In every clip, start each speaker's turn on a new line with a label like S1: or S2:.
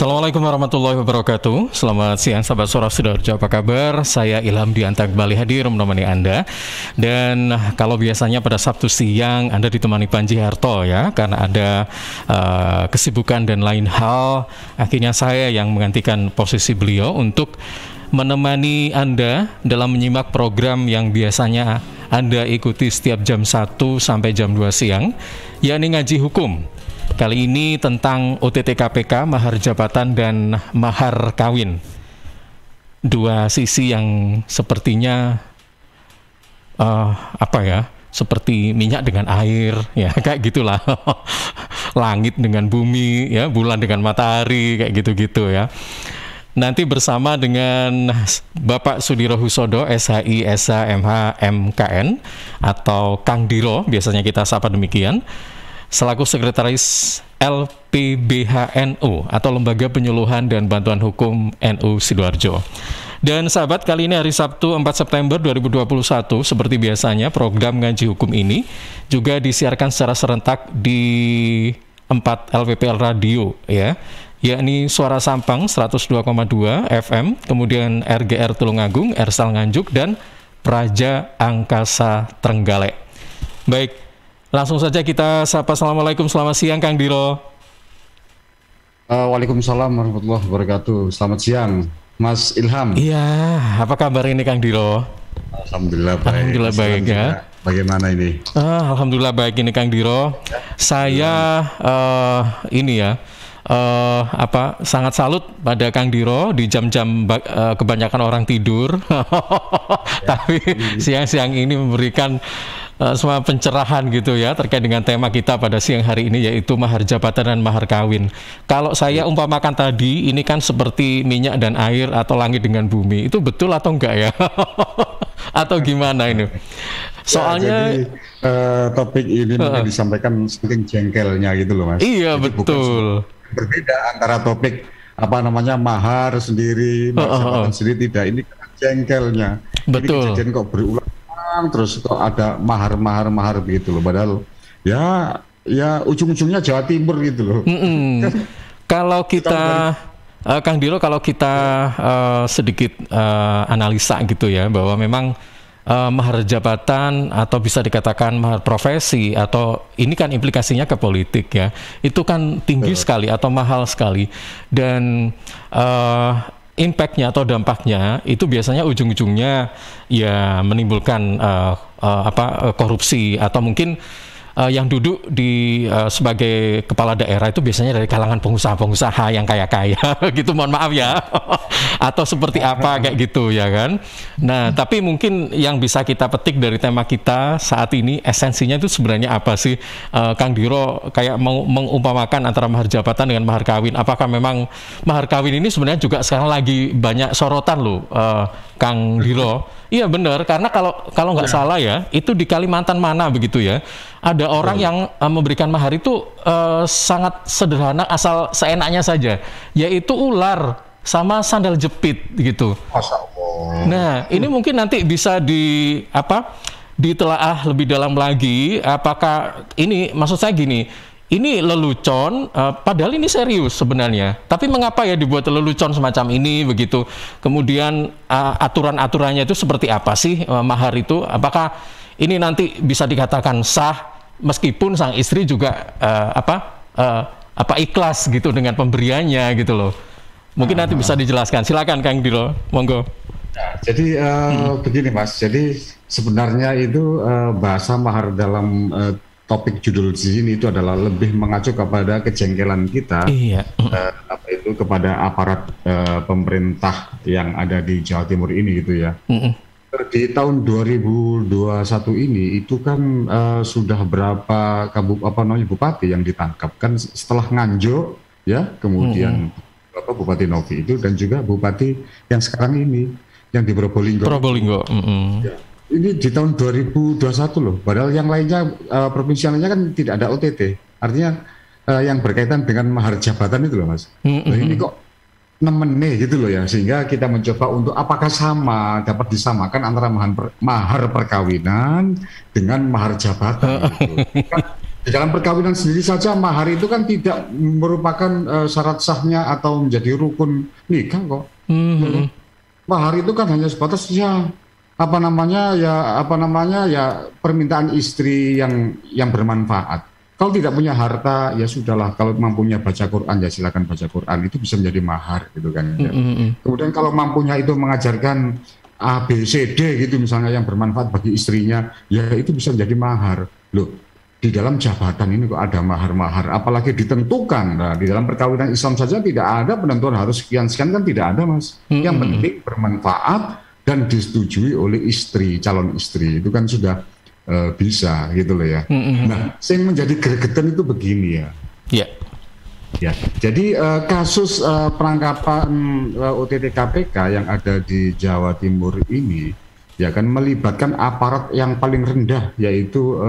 S1: Assalamualaikum warahmatullahi wabarakatuh. Selamat siang sahabat Suara Sidoarjo, apa kabar? Saya Ilham Dianta kembali hadir menemani Anda. Dan kalau biasanya pada Sabtu siang Anda ditemani Panji Harto ya, karena ada kesibukan dan lain hal, akhirnya saya yang menggantikan posisi beliau untuk menemani Anda dalam menyimak program yang biasanya Anda ikuti setiap jam 1 sampai jam 2 siang, yakni Ngaji Hukum. Kali ini tentang OTT KPK, mahar jabatan dan mahar kawin. Dua sisi yang sepertinya seperti minyak dengan air, ya kayak gitulah. Langit dengan bumi, ya, bulan dengan matahari, kayak gitu-gitu ya. Nanti bersama dengan Bapak Sudiro Husodo, SHI, SH, MH, MKN, atau Kang Diro, biasanya kita sapa demikian, selaku Sekretaris LPBHNU atau Lembaga Penyuluhan dan Bantuan Hukum NU Sidoarjo. Dan sahabat, kali ini hari Sabtu 4 September 2021, seperti biasanya program Ngaji Hukum ini juga disiarkan secara serentak di 4 LPPL Radio ya, yakni Suara Sampang 102,2 FM, kemudian RGR Tulungagung, Ersal Nganjuk, dan Praja Angkasa Trenggalek. Baik, langsung saja kita sapa. Assalamualaikum, selamat siang Kang Diro.
S2: Waalaikumsalam warahmatullahi wabarakatuh. Selamat siang Mas Ilham.
S1: Iya, apa kabar ini Kang Diro?
S2: Alhamdulillah baik.
S1: Alhamdulillah baik ya.
S2: Bagaimana ini?
S1: Alhamdulillah baik ini Kang Diro. Saya sangat salut pada Kang Diro di jam-jam kebanyakan orang tidur. Tapi siang-siang ini memberikan semua pencerahan gitu ya terkait dengan tema kita pada siang hari ini, yaitu mahar jabatan dan mahar kawin. Kalau saya umpamakan tadi, ini kan seperti minyak dan air atau langit dengan bumi. Itu betul atau enggak ya? Atau gimana ini? Soalnya
S2: jadi, topik ini mungkin disampaikan saking jengkelnya gitu loh Mas.
S1: Iya,
S2: jadi
S1: betul.
S2: Berbeda antara topik mahar sendiri, mahar jabatan sendiri, tidak. Ini kan jengkelnya.
S1: Betul.
S2: Ini kejadian kok berulang terus, kok ada mahar begitu loh, padahal ya ujung-ujungnya Jawa Timur gitu loh.
S1: Kalau kita Kang Diro, kalau kita sedikit analisa gitu ya, bahwa memang mahar jabatan atau bisa dikatakan mahar profesi, atau ini kan implikasinya ke politik ya, itu kan tinggi sekali atau mahal sekali, dan impact-nya atau dampaknya itu biasanya ujung-ujungnya ya menimbulkan korupsi, atau mungkin yang duduk di sebagai kepala daerah itu biasanya dari kalangan pengusaha-pengusaha yang kaya-kaya gitu, mohon maaf ya, atau seperti apa kayak gitu ya kan. Nah, tapi mungkin yang bisa kita petik dari tema kita saat ini, esensinya itu sebenarnya apa sih, Kang Diro, kayak mengumpamakan antara mahar jabatan dengan mahar kawin. Apakah memang mahar kawin ini sebenarnya juga sekarang lagi banyak sorotan loh, Kang Diro? Iya benar, karena kalau nggak salah ya, itu di Kalimantan mana begitu ya, ada orang yang memberikan mahar itu sangat sederhana, asal seenaknya saja, yaitu ular sama sandal jepit gitu.
S2: Masya Allah.
S1: Nah, ini mungkin nanti bisa ditelaah lebih dalam lagi, apakah ini, maksud saya gini, ini lelucon, padahal ini serius sebenarnya. Tapi mengapa ya dibuat lelucon semacam ini begitu? Kemudian aturan-aturannya itu seperti apa sih mahar itu? Apakah ini nanti bisa dikatakan sah meskipun sang istri juga ikhlas gitu dengan pemberiannya gitu loh? Mungkin nanti bisa dijelaskan. Silakan Kang Diro, monggo.
S2: Nah, jadi begini Mas. Jadi sebenarnya itu bahasa mahar dalam topik judul di sini itu adalah lebih mengacu kepada kejengkelan kita, kepada aparat pemerintah yang ada di Jawa Timur ini gitu ya. Di tahun 2021 ini itu kan sudah berapa bupati yang ditangkap kan, setelah Nganjuk ya, kemudian Bupati Novi itu, dan juga bupati yang sekarang ini yang di Probolinggo. Ya. Ini di tahun 2021 loh, padahal yang lainnya, provinsi lainnya kan tidak ada OTT. Artinya yang berkaitan dengan mahar jabatan itu loh Mas. Nah, ini kok nemene gitu loh ya, sehingga kita mencoba untuk apakah dapat disamakan antara mahar perkawinan dengan mahar jabatan gitu. Di dalam perkawinan sendiri saja mahar itu kan tidak merupakan syarat sahnya atau menjadi rukun nikah kok. Mahar itu kan hanya sebatas ya apa namanya ya permintaan istri yang bermanfaat. Kalau tidak punya harta ya sudahlah, kalau mampunya baca Quran ya silakan baca Quran, itu bisa menjadi mahar gitu kan. Ya. Kemudian kalau mampunya itu mengajarkan A, B, C, D gitu misalnya yang bermanfaat bagi istrinya, ya itu bisa menjadi mahar. Loh, di dalam jabatan ini kok ada mahar-mahar, apalagi ditentukan. Nah, di dalam perkawinan Islam saja tidak ada penentuan harus sekian-sekian, kan tidak ada, Mas. Yang penting bermanfaat dan disetujui oleh istri, calon istri, itu kan sudah bisa gitu loh ya. Nah, yang menjadi gregetan itu begini ya. Ya, jadi kasus penangkapan OTT KPK yang ada di Jawa Timur ini ya kan melibatkan aparat yang paling rendah, yaitu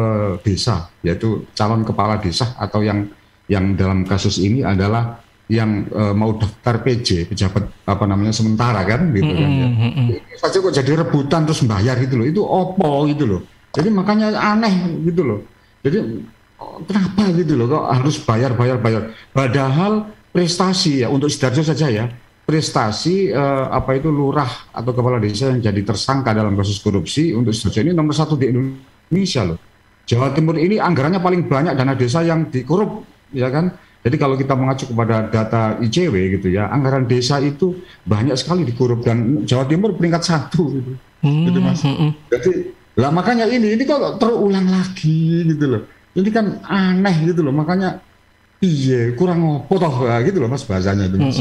S2: desa, yaitu calon kepala desa atau yang dalam kasus ini adalah yang mau daftar PJ, pejabat apa namanya sementara kan gitu kan ya. Ini saja kok jadi rebutan terus membayar gitu loh, itu opo gitu loh. Jadi makanya aneh gitu loh. Jadi kenapa gitu loh kok harus bayar. Padahal prestasi ya untuk Sidoarjo saja ya. Prestasi apa itu lurah atau kepala desa yang jadi tersangka dalam kasus korupsi untuk Sidoarjo ini nomor 1 di Indonesia loh. Jawa Timur ini anggarannya paling banyak dana desa yang dikorup ya kan. Jadi kalau kita mengacu kepada data ICW gitu ya, anggaran desa itu banyak sekali dikorup dan Jawa Timur peringkat 1 gitu. Gitu Mas. Jadi lah makanya ini kok terulang lagi gitu loh. Ini kan aneh gitu loh, makanya iya kurang ngopo toh gitu loh Mas bahasanya itu Mas.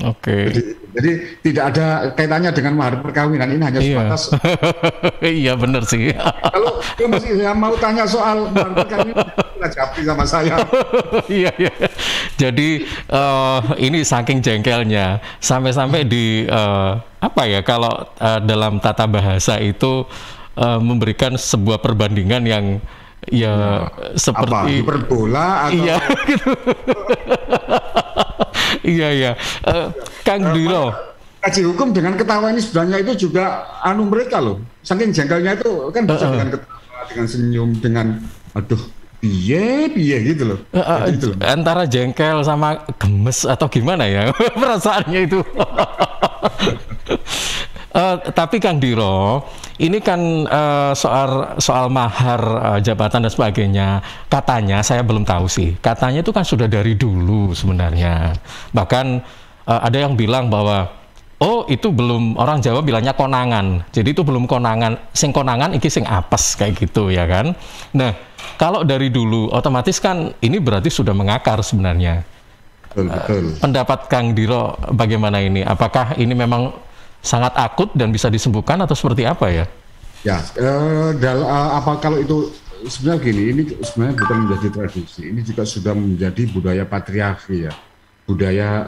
S1: Oke.
S2: Jadi tidak ada kaitannya dengan mahar perkawinan, ini hanya sebatas.
S1: Iya benar sih.
S2: Kalau masih mau tanya soal mahar perkawinan, jawab sama saya.
S1: Iya. Jadi ini saking jengkelnya sampai-sampai di apa ya kalau dalam tata bahasa itu memberikan sebuah perbandingan yang ya seperti
S2: hiperbola atau
S1: iya gitu. iya Kang Dilo,
S2: kaji hukum dengan ketawa ini sebenarnya itu juga mereka loh, saking jengkelnya itu kan bisa dengan ketawa, dengan senyum, dengan aduh piye gitu loh.
S1: Gitu loh. Antara jengkel sama gemes atau gimana ya perasaannya itu. Tapi Kang Diro, ini kan soal mahar jabatan dan sebagainya. Katanya, saya belum tahu sih. Katanya itu kan sudah dari dulu sebenarnya. Bahkan ada yang bilang bahwa itu belum, orang Jawa bilangnya konangan. Jadi itu belum konangan. Sing konangan iki sing apes kayak gitu ya kan. Nah, kalau dari dulu otomatis kan ini berarti sudah mengakar sebenarnya.
S2: Betul.
S1: Pendapat Kang Diro bagaimana ini? Apakah ini memang sangat akut dan bisa disembuhkan atau seperti apa ya? Ya,
S2: kalau itu sebenarnya gini, ini sebenarnya bukan menjadi tradisi, ini juga sudah menjadi budaya patriarki ya, budaya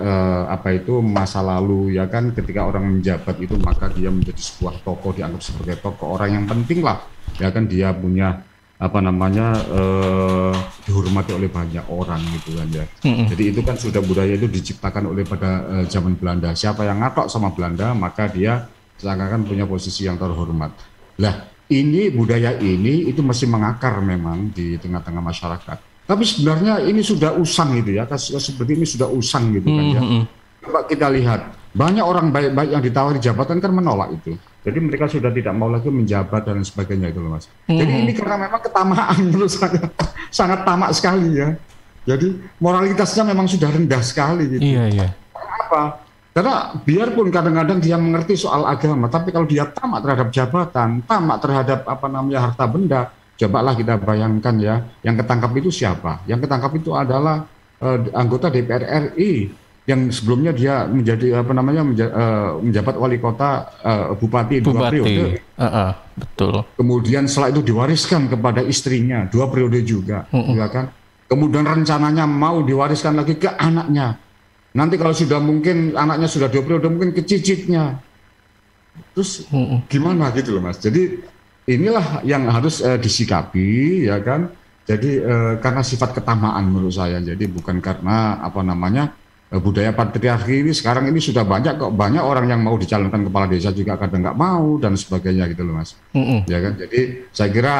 S2: apa itu masa lalu ya kan, ketika orang menjabat itu maka dia menjadi sebuah tokoh, dianggap sebagai tokoh orang yang penting lah, ya kan dia punya apa namanya dihormati oleh banyak orang gitu kan ya. Jadi itu kan sudah budaya itu diciptakan oleh pada zaman Belanda. Siapa yang ngatok sama Belanda maka dia seakan-akan punya posisi yang terhormat. Lah ini budaya ini itu masih mengakar memang di tengah-tengah masyarakat. Tapi sebenarnya ini sudah usang gitu ya. Kasus seperti ini sudah usang gitu kan ya. Coba kita lihat banyak orang baik-baik yang ditawari jabatan kan menolak itu. Jadi mereka sudah tidak mau lagi menjabat dan sebagainya itu loh Mas. Jadi ini karena memang ketamaan menurut saya, sangat tamak sekali ya. Jadi moralitasnya memang sudah rendah sekali gitu.
S1: Iya.
S2: Kenapa? Karena biarpun kadang-kadang dia mengerti soal agama, tapi kalau dia tamak terhadap jabatan, tamak terhadap apa namanya harta benda, cobalah kita bayangkan ya, yang ketangkap itu siapa? Yang ketangkap itu adalah anggota DPR RI. Yang sebelumnya dia menjadi apa namanya menjabat wali kota bupati 2 periode.
S1: Betul.
S2: Kemudian setelah itu diwariskan kepada istrinya 2 periode juga, ya kan? Kemudian rencananya mau diwariskan lagi ke anaknya. Nanti kalau sudah mungkin anaknya sudah 2 periode mungkin ke cicitnya. Terus gimana gitu loh Mas. Jadi inilah yang harus disikapi ya kan. Jadi karena sifat ketamaan menurut saya. Jadi bukan karena apa namanya budaya patriarki ini sekarang ini sudah banyak orang yang mau dicalonkan kepala desa juga kadang nggak mau dan sebagainya gitu loh Mas. Ya kan. Jadi saya kira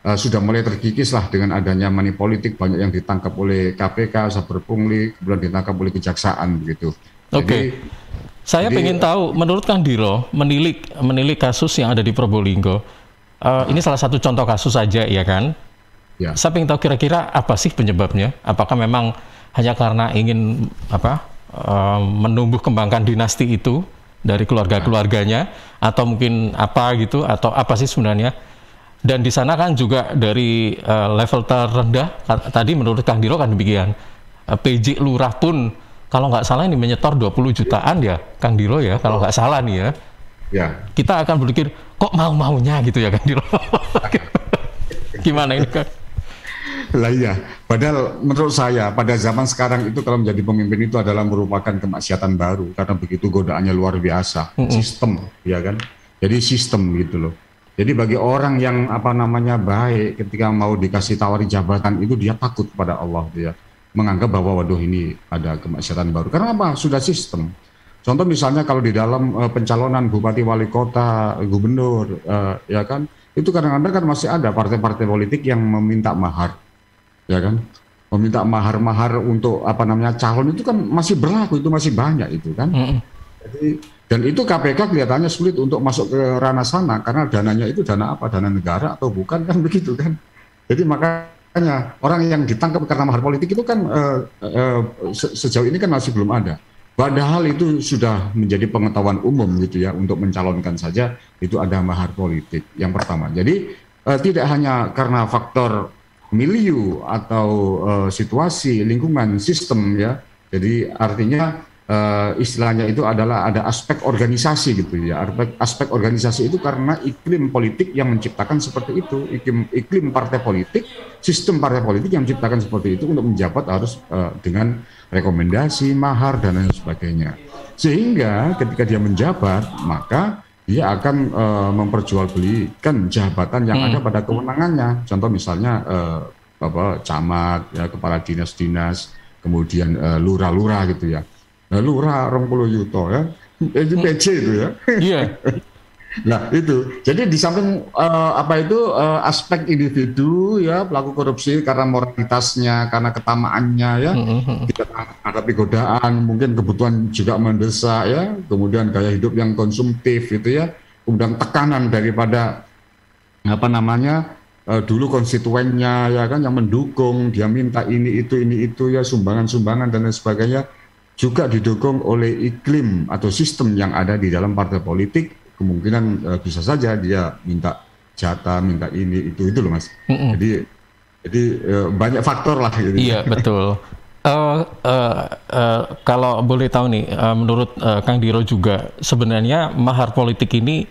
S2: sudah mulai terkikis lah dengan adanya money politik, banyak yang ditangkap oleh KPK, saber pungli, kemudian ditangkap oleh kejaksaan begitu.
S1: Oke. Saya ingin tahu, menurut Kang Diro, menilik kasus yang ada di Probolinggo, ini salah satu contoh kasus saja, ya kan?
S2: Ya.
S1: Saya ingin tahu kira-kira apa sih penyebabnya? Apakah memang hanya karena ingin menumbuh kembangkan dinasti itu dari keluarga-keluarganya, atau mungkin apa gitu, atau apa sih sebenarnya? Dan di sana kan juga dari level terendah, tadi menurut Kang Diro kan demikian, PJ Lurah pun kalau nggak salah ini menyetor 20 jutaan ya, Kang Diro ya, kalau nggak salah nih ya.
S2: Ya.
S1: Kita akan berpikir, kok mau-maunya gitu ya Kang Diro? Gimana ini Kang?
S2: Lah iya, padahal menurut saya pada zaman sekarang itu kalau menjadi pemimpin itu adalah merupakan kemaksiatan baru, karena begitu godaannya luar biasa, sistem, ya kan? Jadi sistem gitu loh. Jadi bagi orang yang baik, ketika mau dikasih tawari jabatan itu dia takut pada Allah, dia menganggap bahwa waduh ini ada kemaksiatan baru. Karena apa? Sudah sistem. Contoh misalnya kalau di dalam pencalonan bupati, wali kota, gubernur, ya kan, itu kadang-kadang kan masih ada partai-partai politik yang meminta mahar, ya kan, meminta mahar-mahar untuk calon itu kan masih berlaku, itu masih banyak itu kan. Jadi, dan itu KPK kelihatannya sulit untuk masuk ke ranah sana karena dananya itu dana apa? Dana negara atau bukan kan begitu kan. Jadi makanya orang yang ditangkap karena mahar politik itu kan sejauh ini kan masih belum ada. Padahal itu sudah menjadi pengetahuan umum gitu ya, untuk mencalonkan saja itu ada mahar politik yang pertama. Jadi tidak hanya karena faktor milieu atau situasi, lingkungan, sistem ya. Jadi artinya istilahnya itu adalah ada aspek organisasi gitu ya. Aspek organisasi itu karena iklim politik yang menciptakan seperti itu, iklim partai politik, sistem partai politik yang menciptakan seperti itu untuk menjabat harus dengan rekomendasi, mahar dan lain sebagainya. Sehingga ketika dia menjabat, maka dia akan memperjualbelikan jabatan yang ada pada kewenangannya. Contoh misalnya camat, ya, kepala dinas-dinas, kemudian lurah-lurah gitu ya. Lurah 20 yuto ya, PC itu ya. Iya. Nah itu, jadi di samping aspek individu ya, pelaku korupsi karena moralitasnya, karena ketamaannya ya, kita hadapi godaan, mungkin kebutuhan juga mendesak ya, kemudian gaya hidup yang konsumtif gitu ya, kemudian tekanan daripada dulu konstituennya ya kan yang mendukung, dia minta ini itu ya, sumbangan dan lain sebagainya, juga didukung oleh iklim atau sistem yang ada di dalam partai politik. Kemungkinan bisa saja dia minta jatah, minta ini itu loh Mas. Jadi banyak faktor lah gitu.
S1: Iya betul. Kalau boleh tahu nih, menurut Kang Diro juga sebenarnya mahar politik ini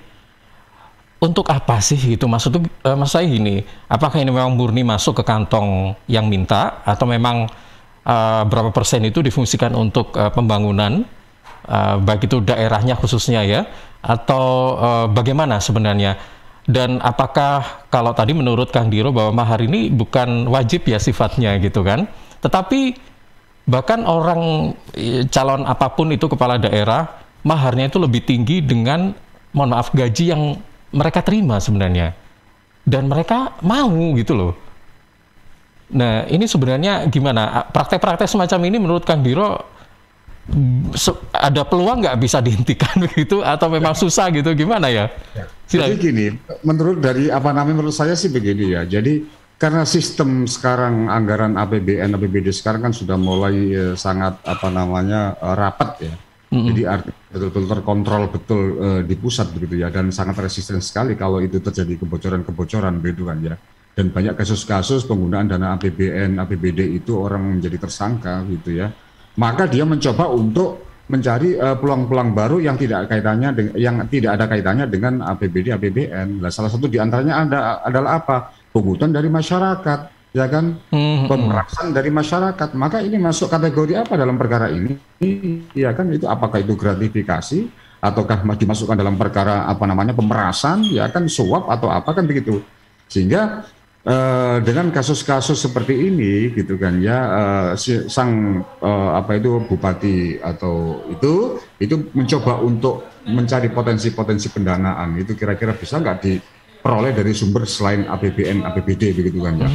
S1: untuk apa sih gitu? Maksud saya gini, apakah ini memang murni masuk ke kantong yang minta, atau memang berapa persen itu difungsikan untuk pembangunan, baik itu daerahnya khususnya ya, atau bagaimana sebenarnya? Dan apakah kalau tadi menurut Kang Diro bahwa mahar ini bukan wajib ya sifatnya gitu kan, tetapi bahkan orang calon apapun itu kepala daerah, maharnya itu lebih tinggi dengan, mohon maaf, gaji yang mereka terima sebenarnya, dan mereka mau gitu loh. Nah ini sebenarnya gimana praktek-praktek semacam ini menurut Kang Diro, ada peluang nggak bisa dihentikan begitu, atau memang susah gitu, gimana ya?
S2: Jadi gini, menurut saya sih begini ya. Jadi karena sistem sekarang anggaran APBN, APBD sekarang kan sudah mulai sangat rapat ya. Jadi betul-betul terkontrol betul di pusat begitu ya, dan sangat resisten sekali kalau itu terjadi kebocoran begitu kan ya. Dan banyak kasus-kasus penggunaan dana APBN, APBD itu orang menjadi tersangka gitu ya. Maka dia mencoba untuk mencari peluang-peluang baru yang tidak ada kaitannya dengan APBD, APBN. Nah, salah satu diantaranya adalah apa? Pungutan dari masyarakat, ya kan? Pemerasan dari masyarakat. Maka ini masuk kategori apa dalam perkara ini? Ya kan, itu apakah itu gratifikasi ataukah dimasukkan dalam perkara pemerasan? Ya kan, suap atau apa kan begitu? Sehingga dengan kasus-kasus seperti ini gitu kan ya, bupati atau itu mencoba untuk mencari potensi-potensi pendanaan, itu kira-kira bisa nggak diperoleh dari sumber selain APBN, APBD begitu kan ya.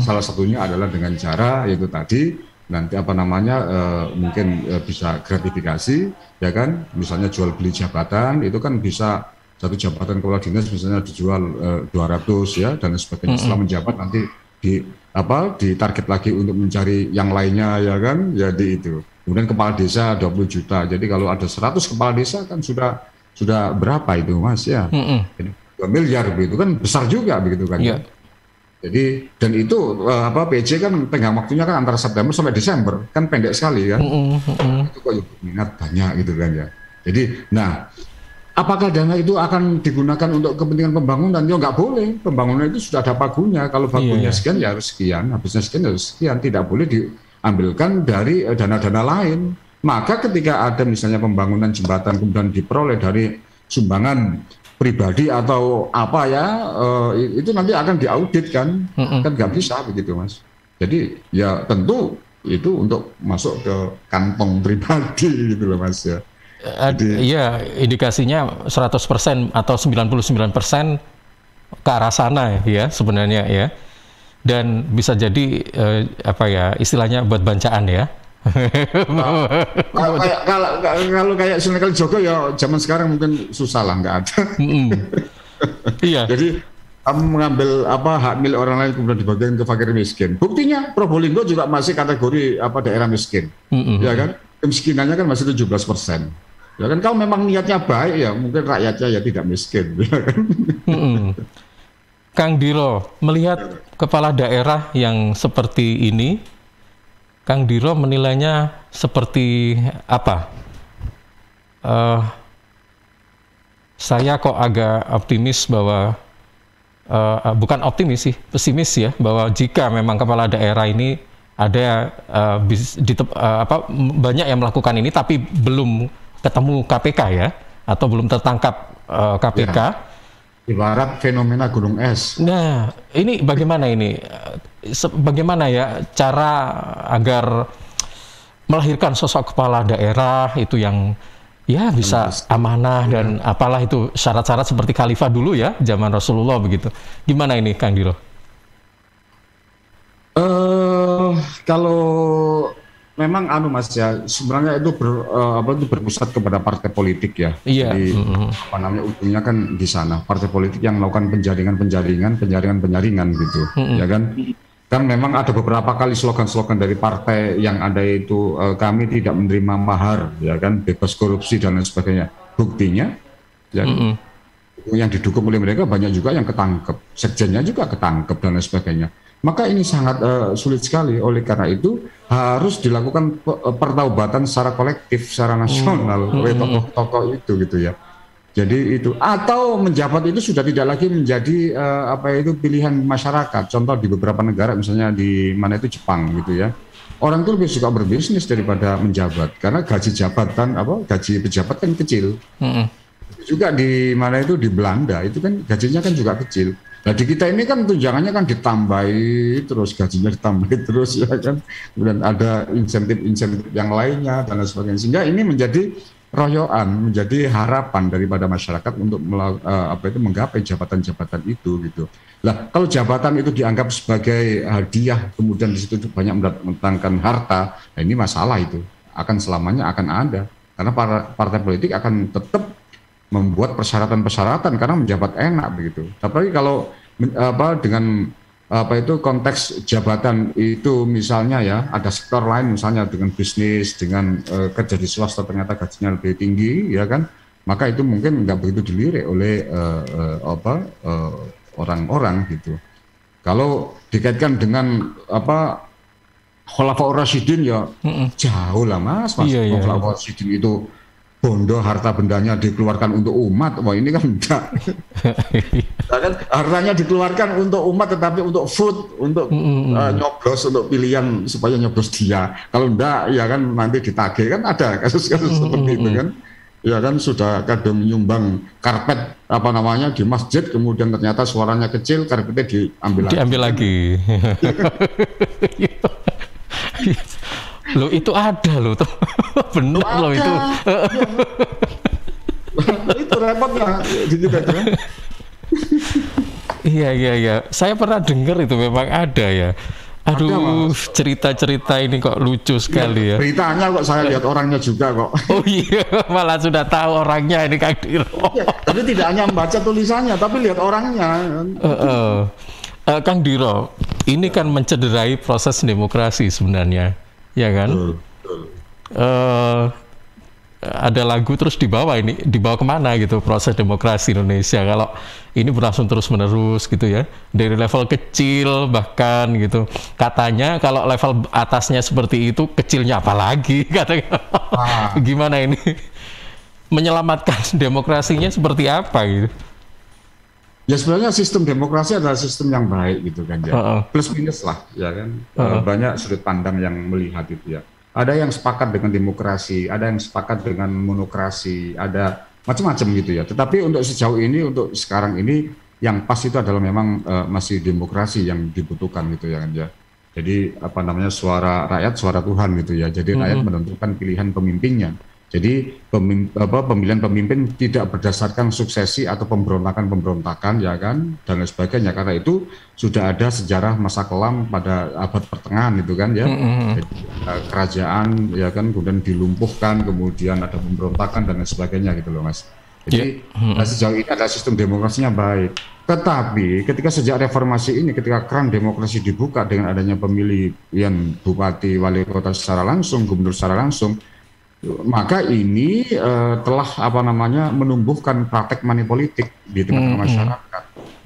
S2: Salah satunya adalah dengan cara yaitu tadi nanti mungkin bisa gratifikasi ya kan, misalnya jual beli jabatan itu kan bisa satu jabatan kepala dinas misalnya dijual 200 ya dan sebagainya. Setelah menjabat nanti ditarget lagi untuk mencari yang lainnya ya kan, jadi itu. Kemudian kepala desa 20 juta. Jadi kalau ada 100 kepala desa kan sudah berapa itu Mas ya? Jadi 2 miliar begitu kan, besar juga begitu kan. Yeah. Jadi dan itu PJ kan tenggang waktunya kan antara September sampai Desember, kan pendek sekali kan. Itu kok minat banyak gitu kan ya. Jadi apakah dana itu akan digunakan untuk kepentingan pembangunan? Ya nggak boleh. Pembangunan itu sudah ada pagunya. Kalau pagunya sekian ya harus sekian, habisnya sekian ya harus sekian. Tidak boleh diambilkan dari dana-dana lain. Maka ketika ada misalnya pembangunan jembatan kemudian diperoleh dari sumbangan pribadi atau apa ya, itu nanti akan diaudit kan. Kan nggak bisa begitu Mas. Jadi ya tentu itu untuk masuk ke kantong pribadi gitu loh Mas ya.
S1: Iya, indikasinya 100% atau 99% ke arah sana ya sebenarnya ya. Dan bisa jadi istilahnya buat bancaan ya.
S2: Kalau kayak Sunan Kalijogo ya zaman sekarang mungkin susah lah, nggak ada.
S1: Iya.
S2: Jadi kamu mengambil hak milik orang lain kemudian dibagikan ke fakir miskin. Buktinya Probolinggo juga masih kategori daerah miskin, ya kan? Kemiskinannya kan masih 17%. Ya kan kalau memang niatnya baik ya mungkin rakyatnya ya tidak miskin, ya kan?
S1: Kang Diro, melihat kepala daerah yang seperti ini, Kang Diro menilainya seperti apa? Saya kok agak optimis bahwa bukan optimis sih, pesimis ya, bahwa jika memang kepala daerah ini ada banyak yang melakukan ini tapi belum ketemu KPK ya, atau belum tertangkap KPK. Ya,
S2: ibarat fenomena gunung es.
S1: Nah, ini bagaimana ini? Bagaimana ya cara agar melahirkan sosok kepala daerah itu yang ya bisa amanah dan apalah itu syarat-syarat seperti khalifah dulu ya, zaman Rasulullah begitu. Gimana ini Kang Diro?
S2: Kalau memang Mas ya, sebenarnya itu berpusat kepada partai politik ya.
S1: Iya.
S2: Jadi ujungnya kan di sana, partai politik yang melakukan penjaringan gitu, ya kan? Kan memang ada beberapa kali slogan-slogan dari partai yang ada itu kami tidak menerima mahar, ya kan, bebas korupsi dan lain sebagainya. Buktinya, ya, yang didukung oleh mereka banyak juga yang ketangkep, sekjennya juga ketangkep dan lain sebagainya. Maka ini sangat sulit sekali. Oleh karena itu harus dilakukan pertaubatan secara kolektif, secara nasional oleh tokoh-tokoh itu gitu ya. Jadi itu atau menjabat itu sudah tidak lagi menjadi pilihan masyarakat. Contoh di beberapa negara misalnya di mana itu Jepang gitu ya. Orang itu lebih suka berbisnis daripada menjabat karena gaji pejabat kan kecil. Juga di mana itu di Belanda itu kan gajinya kan juga kecil. Nah di kita ini kan tunjangannya kan ditambahi terus, gajinya ditambahi terus ya kan, kemudian ada insentif yang lainnya dan lain sebagainya, sehingga ini menjadi royoan, menjadi harapan daripada masyarakat untuk menggapai jabatan-jabatan itu gitu. Nah kalau jabatan itu dianggap sebagai hadiah kemudian di situ banyak mendatangkan harta, nah ini masalah, itu akan selamanya akan ada karena partai politik akan tetap membuat persyaratan-persyaratan karena menjabat enak begitu. Tapi kalau dengan konteks jabatan itu misalnya ya ada sektor lain misalnya dengan bisnis, dengan kerja di swasta ternyata gajinya lebih tinggi ya kan, maka itu mungkin nggak begitu dilirik oleh orang-orang gitu. Kalau dikaitkan dengan Khulafaur Rasyidin ya jauh lah mas. Khulafaur Rasyidin itu bondo harta bendanya dikeluarkan untuk umat, wah ini kan enggak. Kan hartanya dikeluarkan untuk umat tetapi untuk food, untuk nyoblos, untuk pilihan supaya nyoblos dia. Kalau enggak ya kan nanti ditagih, kan ada kasus-kasus seperti itu kan. Ya kan sudah kadang nyumbang karpet di masjid, kemudian ternyata suaranya kecil, karpetnya diambil lagi.
S1: Loh itu ada loh tuh. Bener loh itu.
S2: Itu repot lah gitu kan.
S1: Iya. Saya pernah dengar itu memang ada ya. Aduh, cerita-cerita ini kok lucu sekali ya.
S2: Beritanya kok saya lihat orangnya juga kok.
S1: Oh iya, malah sudah tahu orangnya ini Kang Diro.
S2: Tapi tidak hanya membaca tulisannya, tapi lihat orangnya.
S1: Kang Diro, ini kan mencederai proses demokrasi sebenarnya, ya kan? Ada lagu terus dibawa kemana gitu proses demokrasi Indonesia kalau ini berlangsung terus menerus gitu ya, dari level kecil bahkan gitu, katanya kalau level atasnya seperti itu, kecilnya apalagi katanya. Gimana ini menyelamatkan demokrasinya seperti apa gitu?
S2: Ya sebenarnya sistem demokrasi adalah sistem yang baik gitu kan ya, plus minus lah ya kan. Banyak sudut pandang yang melihat itu ya. Ada yang sepakat dengan demokrasi, ada yang sepakat dengan monokrasi, ada macam-macam gitu ya. Tetapi untuk sejauh ini, untuk sekarang ini, yang pas itu adalah memang masih demokrasi yang dibutuhkan gitu ya kan ya. Jadi apa namanya, suara rakyat, suara Tuhan gitu ya. Jadi rakyat menentukan pilihan pemimpinnya. Jadi pemilihan pemimpin tidak berdasarkan suksesi atau pemberontakan ya kan, dan lain sebagainya. Karena itu sudah ada sejarah masa kelam pada abad pertengahan itu kan ya. Jadi, kerajaan ya kan kemudian dilumpuhkan, kemudian ada pemberontakan dan lain sebagainya gitu loh Mas. Jadi sejauh ini ada sistem demokrasinya baik. Tetapi ketika sejak reformasi ini, ketika keran demokrasi dibuka dengan adanya pemilihan bupati, wali kota secara langsung, gubernur secara langsung, maka ini telah apa namanya menumbuhkan praktek money politik di tengah-tengah masyarakat,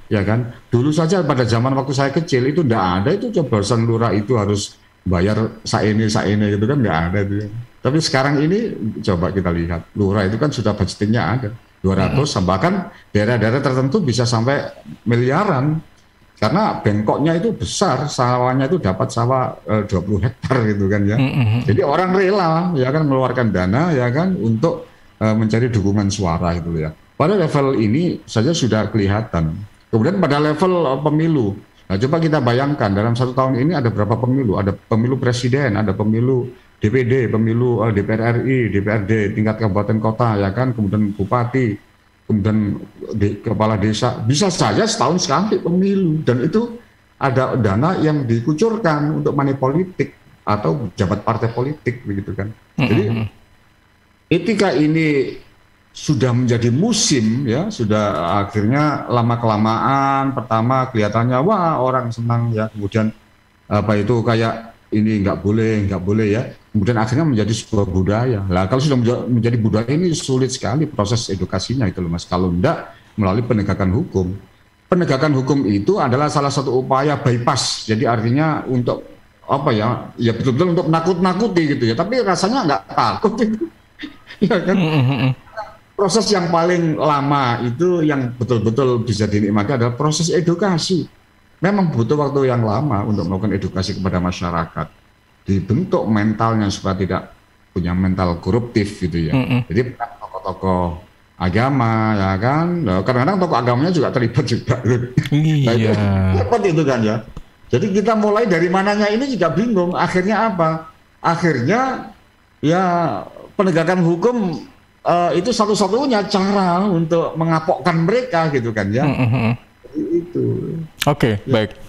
S2: ya kan. Dulu saja pada zaman waktu saya kecil itu tidak ada itu coblosan lurah itu harus bayar saene gitu kan, nggak ada itu. Tapi sekarang ini coba kita lihat, lurah itu kan sudah budgetingnya ada 200, bahkan daerah-daerah tertentu bisa sampai miliaran. Karena bengkoknya itu besar, sawahnya itu dapat sawah 20 hektar gitu kan ya. Jadi orang rela ya kan mengeluarkan dana ya kan untuk mencari dukungan suara gitu ya. Pada level ini saja sudah kelihatan. Kemudian pada level pemilu, nah coba kita bayangkan dalam 1 tahun ini ada berapa pemilu? Ada pemilu presiden, ada pemilu DPD, pemilu DPR RI, DPRD tingkat kabupaten kota ya kan, kemudian bupati, kemudian kepala desa, bisa saja setahun sekali pemilu, dan itu ada dana yang dikucurkan untuk money politik atau jabat partai politik begitu kan. Jadi ketika ini sudah menjadi musim ya, sudah akhirnya lama kelamaan pertama kelihatannya wah orang senang ya, kemudian apa itu kayak ini nggak boleh ya. Kemudian akhirnya menjadi sebuah budaya. Lah kalau sudah menjadi budaya ini sulit sekali proses edukasinya itu loh Mas. Kalau enggak melalui penegakan hukum. Penegakan hukum itu adalah salah satu upaya bypass. Jadi artinya untuk apa ya? Ya betul-betul untuk menakut-nakuti gitu ya. Tapi rasanya nggak takut itu. Ya kan? Proses yang paling lama itu yang betul-betul bisa dinikmati adalah proses edukasi. Memang butuh waktu yang lama untuk melakukan edukasi kepada masyarakat. Dibentuk mentalnya supaya tidak punya mental koruptif gitu ya. Jadi tokoh-tokoh agama ya kan, kadang-kadang tokoh agamanya juga terlibat juga.
S1: Iya.
S2: Seperti itu kan ya. Jadi kita mulai dari mananya ini juga bingung. Akhirnya apa? Akhirnya ya penegakan hukum itu satu-satunya cara untuk mengapokkan mereka gitu kan ya. Itu.
S1: Oke, baik.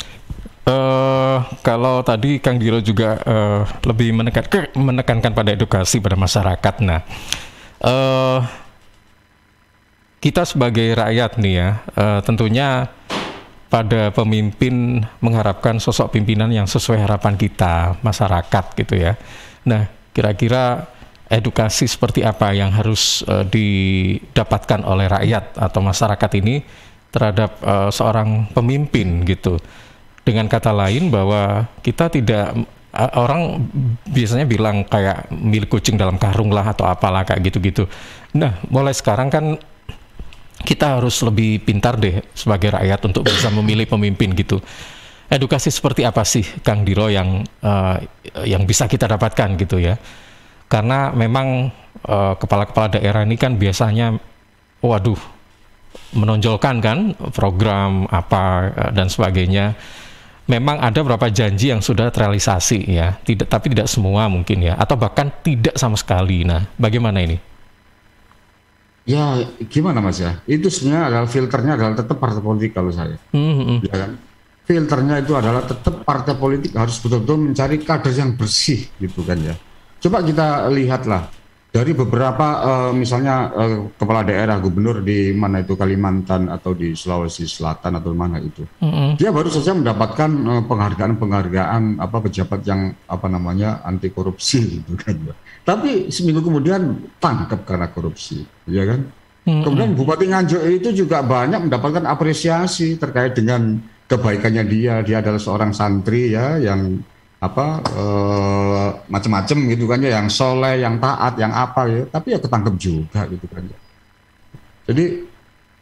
S1: Kalau tadi Kang Diro juga lebih menekankan pada edukasi pada masyarakat. Nah, kita sebagai rakyat nih ya, tentunya pada pemimpin mengharapkan sosok pimpinan yang sesuai harapan kita, masyarakat gitu ya. Nah, kira-kira edukasi seperti apa yang harus didapatkan oleh rakyat atau masyarakat ini terhadap seorang pemimpin gitu. Dengan kata lain bahwa kita tidak, orang biasanya bilang kayak milik kucing dalam karung lah atau apalah kayak gitu-gitu. Nah, mulai sekarang kan kita harus lebih pintar deh sebagai rakyat untuk bisa memilih pemimpin gitu. Edukasi seperti apa sih Kang Diro yang bisa kita dapatkan gitu ya? Karena memang kepala-kepala daerah ini kan biasanya, waduh, menonjolkan kan program apa dan sebagainya. Memang ada beberapa janji yang sudah terrealisasi ya, tapi tidak semua mungkin ya, atau bahkan tidak sama sekali. Nah, bagaimana ini?
S2: Ya gimana Mas ya? Itu sebenarnya adalah filternya adalah tetap partai politik kalau saya. Ya kan? Filternya itu adalah tetap partai politik harus betul-betul mencari kader yang bersih gitu kan ya. Coba kita lihatlah dari beberapa misalnya kepala daerah gubernur di mana itu Kalimantan atau di Sulawesi Selatan atau mana itu. Dia baru saja mendapatkan penghargaan apa pejabat yang apa namanya anti korupsi gitu kan ya. Tapi seminggu kemudian tangkap karena korupsi, ya kan? Kemudian Bupati Nganjuk itu juga banyak mendapatkan apresiasi terkait dengan kebaikannya dia. Dia adalah seorang santri ya yang apa macam-macam gitu kan ya, yang soleh, yang taat, yang apa ya. Tapi ya ketangkep juga gitu kan ya. Jadi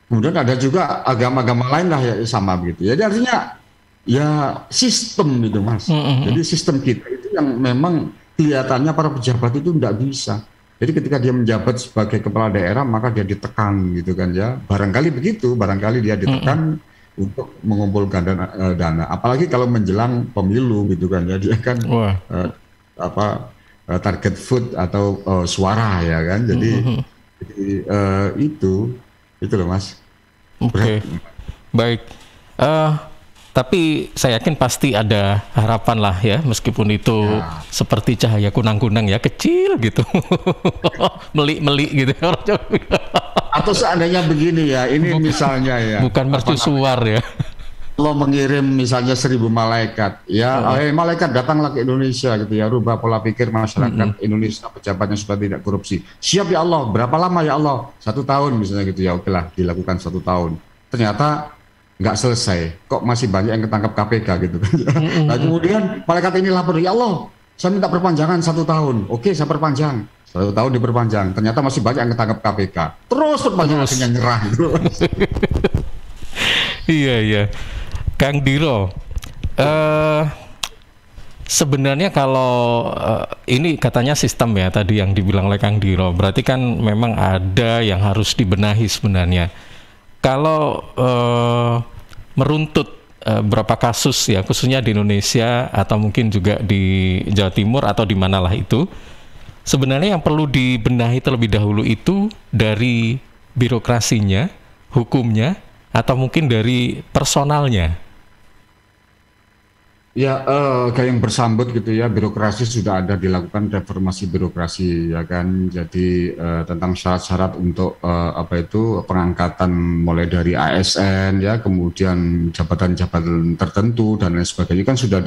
S2: kemudian ada juga agama-agama lain lah ya sama begitu. Jadi artinya ya sistem itu Mas. Jadi sistem kita itu yang memang kelihatannya para pejabat itu tidak bisa. Jadi ketika dia menjabat sebagai kepala daerah maka dia ditekan gitu kan ya. Barangkali begitu, barangkali dia ditekan untuk mengumpulkan dana. Apalagi kalau menjelang pemilu gitu kan ya, dia kan target vote atau suara ya kan. Jadi itu loh Mas.
S1: Oke. Baik. Tapi saya yakin pasti ada harapan lah ya, meskipun itu seperti cahaya kunang-kunang ya, kecil gitu, melik-melik gitu.
S2: Atau seandainya begini ya, ini misalnya ya.
S1: Bukan mercusuar ya.
S2: Allah mengirim misalnya 1000 malaikat, ya, malaikat datanglah ke Indonesia gitu ya, rubah pola pikir masyarakat Indonesia, pejabatnya supaya tidak korupsi. Siap ya Allah, berapa lama ya Allah? 1 tahun misalnya gitu ya, oke lah, dilakukan 1 tahun. Ternyata nggak selesai, kok masih banyak yang ketangkap KPK gitu kan. Nah kemudian malaikat ini lapor, ya Allah saya minta perpanjangan 1 tahun. Oke saya perpanjang, 1 tahun diperpanjang, ternyata masih banyak yang ketangkap KPK, terus perpanjangan akhirnya nyerah gitu.
S1: Iya Kang Diro, sebenarnya kalau ini katanya sistem ya tadi yang dibilang oleh Kang Diro, berarti kan memang ada yang harus dibenahi sebenarnya. Kalau meruntut berapa kasus ya, khususnya di Indonesia atau mungkin juga di Jawa Timur atau di manalah itu, sebenarnya yang perlu dibenahi terlebih dahulu itu dari birokrasinya, hukumnya, atau mungkin dari personalnya.
S2: Ya, kayak yang bersambut gitu ya, birokrasi sudah ada dilakukan reformasi birokrasi ya kan. Jadi tentang syarat-syarat untuk apa itu pengangkatan mulai dari ASN ya, kemudian jabatan-jabatan tertentu dan lain sebagainya kan sudah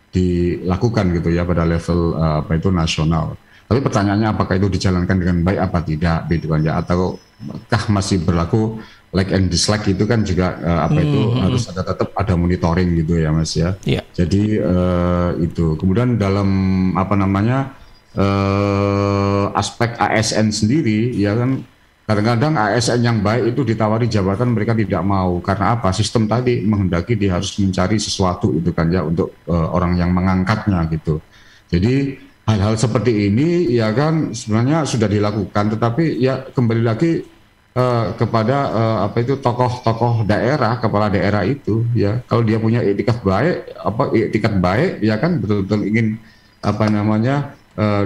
S2: dilakukan gitu ya pada level apa itu nasional. Tapi pertanyaannya apakah itu dijalankan dengan baik apa tidak gitu kan ya, ataukah masih berlaku like and dislike itu kan juga apa itu harus ada, tetap ada monitoring gitu ya Mas ya. Jadi itu kemudian dalam apa namanya aspek ASN sendiri ya kan, kadang-kadang ASN yang baik itu ditawari jabatan mereka tidak mau karena apa, sistem tadi menghendaki dia harus mencari sesuatu itu kan ya untuk orang yang mengangkatnya gitu. Jadi hal-hal seperti ini ya kan sebenarnya sudah dilakukan, tetapi ya kembali lagi kepada apa itu tokoh-tokoh daerah, kepala daerah itu ya, kalau dia punya etikat baik ya kan, betul-betul ingin apa namanya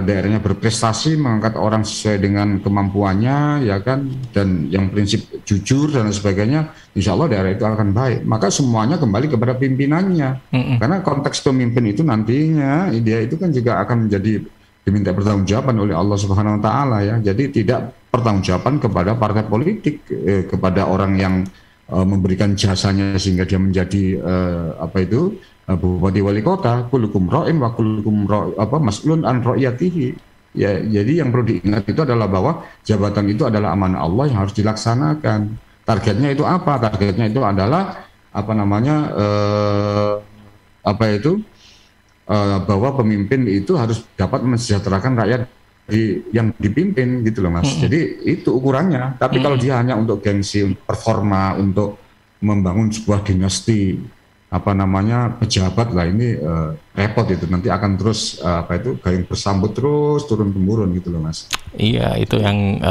S2: daerahnya berprestasi, mengangkat orang sesuai dengan kemampuannya ya kan, dan yang prinsip jujur dan sebagainya, insya Allah daerah itu akan baik. Maka semuanya kembali kepada pimpinannya, karena konteks pemimpin itu nantinya dia itu kan juga akan menjadi diminta pertanggungjawaban oleh Allah Subhanahu Wa Taala ya. Jadi tidak pertanggungjawaban kepada partai politik, kepada orang yang memberikan jasanya sehingga dia menjadi apa itu bupati wali kota, kullukum ra'in wa kullukum mas'ulun an ra'iyatihi. Ya, jadi yang perlu diingat itu adalah bahwa jabatan itu adalah amanah Allah yang harus dilaksanakan. Targetnya itu apa? Targetnya itu adalah apa namanya bahwa pemimpin itu harus dapat mensejahterakan rakyat yang dipimpin gitu loh Mas. Jadi itu ukurannya. Tapi kalau dia hanya untuk gengsi, untuk performa, untuk membangun sebuah dinasti apa namanya pejabat lah, ini repot itu, nanti akan terus gayung bersambut terus turun temurun gitu loh Mas.
S1: Iya, itu yang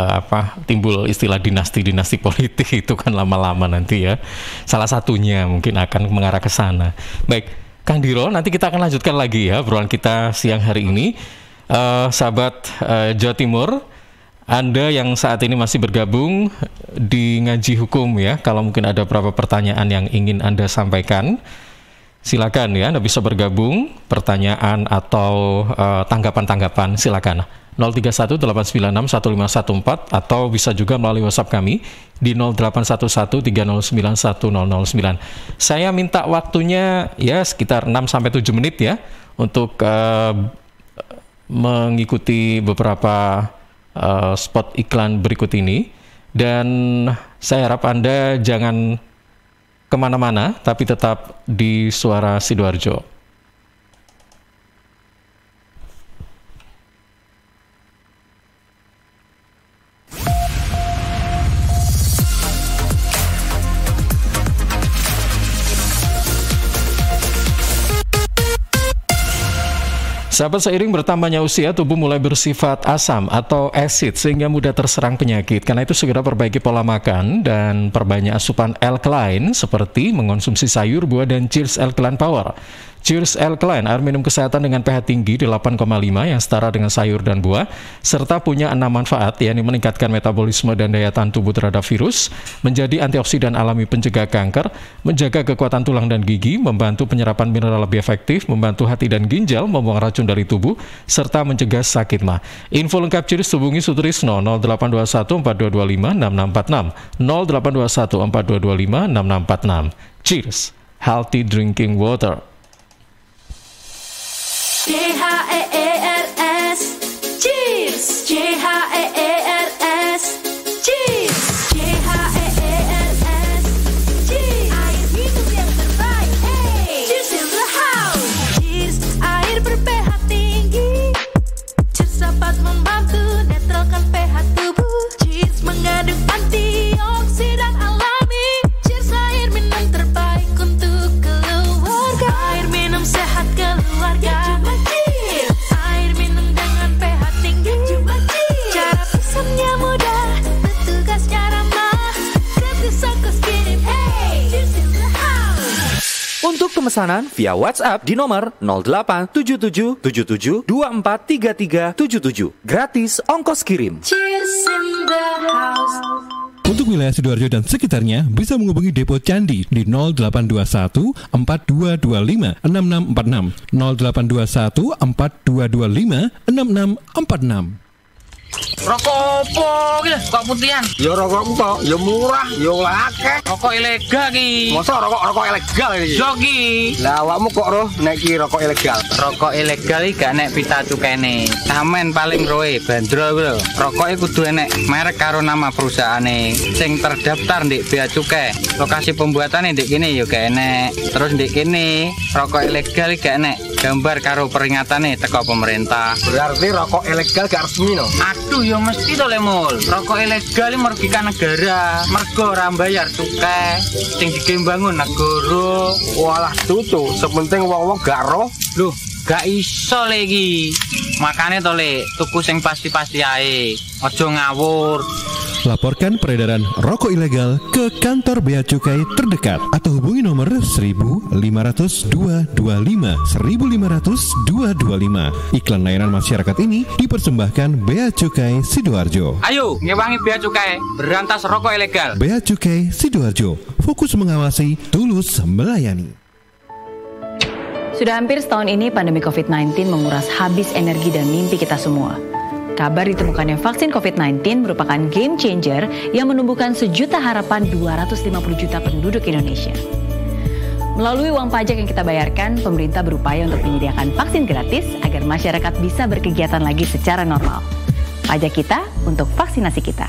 S1: timbul istilah dinasti politik itu kan lama-lama nanti ya. Salah satunya mungkin akan mengarah ke sana. Baik, Kang Diro, nanti kita akan lanjutkan lagi ya obrolan kita siang hari ini. Sahabat Jawa Timur, Anda yang saat ini masih bergabung di Ngaji Hukum ya, kalau mungkin ada beberapa pertanyaan yang ingin Anda sampaikan, silakan ya, Anda bisa bergabung, pertanyaan atau tanggapan-tanggapan silakan. 031-896-1514 atau bisa juga melalui WhatsApp kami di 0811-309-1009. Saya minta waktunya ya sekitar 6-7 menit ya untuk mengikuti beberapa spot iklan berikut ini, dan saya harap Anda jangan kemana-mana tapi tetap di Suara Sidoarjo. Sahabat, seiring bertambahnya usia, tubuh mulai bersifat asam atau asid sehingga mudah terserang penyakit. Karena itu segera perbaiki pola makan dan perbanyak asupan alkaline seperti mengonsumsi sayur, buah, dan Cheers Alkaline Power. Cheers Alkaline, air minum kesehatan dengan pH tinggi 8,5 yang setara dengan sayur dan buah, serta punya 6 manfaat, yakni meningkatkan metabolisme dan daya tahan tubuh terhadap virus, menjadi antioksidan alami pencegah kanker, menjaga kekuatan tulang dan gigi, membantu penyerapan mineral lebih efektif, membantu hati dan ginjal, membuang racun dari tubuh, serta mencegah sakit mah. Info lengkap Cheers hubungi Sutrisno 0821 4225 6646 0821 4225 6646. Cheers, healthy drinking water.
S3: CHEERS, cheers, CHEERS, cheers, CHEERS, cheers, air minum yang terbaik, hey, cheers in the house, cheers, air ber-pH tinggi, cheers dapat membantu netralkan pH tubuh, cheers mengandung antioksidan alami, cheers air minum terbaik untuk keluarga, air minum sehat keluarga.
S4: Untuk pemesanan via WhatsApp di nomor 087777243377. Gratis ongkos kirim.
S3: Cheers in the house.
S5: Untuk wilayah Sidoarjo dan sekitarnya bisa menghubungi Depo Candi di 0821 4225 6646 0821 4225 6646.
S6: Rokok opo ki lho, kok putihan?
S7: Ya rokok kok, ya murah, ya akeh.
S6: Rokok ilegal ki.
S7: Masa rokok ilegal iki?
S6: Yo ki.
S7: Lah awakmu kok roh nek iki rokok ilegal?
S6: Rokok ilegal iki gak nek pita cukene. Samen paling roe bandrol kuwi lho. Rokoke kudu enek merek karo nama perusahaane sing terdaftar ndek bea cukai. Lokasi pembuatane ndek kene ya gak enek. Terus ndek kene rokok ilegal gak enek gambar karo peringatane teko pemerintah.
S7: Berarti rokok ilegal gak resmi no?
S6: Aduh ya mesti to Le Mul. Rokok ilegal iki merugikan negara. Mergo ora bayar cukai sing digembangun negara.
S7: Walah tutu, sepenting wong-wong gak roh.
S6: Loh, gak iso Le iki. Makane to Le, tuku sing pasti-pasti ae. Aja ngawur.
S5: Laporkan peredaran rokok ilegal ke kantor Bea Cukai terdekat atau hubungi nomor 15525 15525. Iklan layanan masyarakat ini dipersembahkan Bea Cukai Sidoarjo.
S6: Ayo, ngewangi Bea Cukai, berantas rokok ilegal.
S5: Bea Cukai Sidoarjo, fokus mengawasi, tulus melayani.
S8: Sudah hampir setahun ini pandemi COVID-19 menguras habis energi dan mimpi kita semua. Kabar ditemukannya vaksin COVID-19 merupakan game changer yang menumbuhkan sejuta harapan 250 juta penduduk Indonesia. Melalui uang pajak yang kita bayarkan, pemerintah berupaya untuk menyediakan vaksin gratis agar masyarakat bisa berkegiatan lagi secara normal. Pajak kita untuk vaksinasi kita.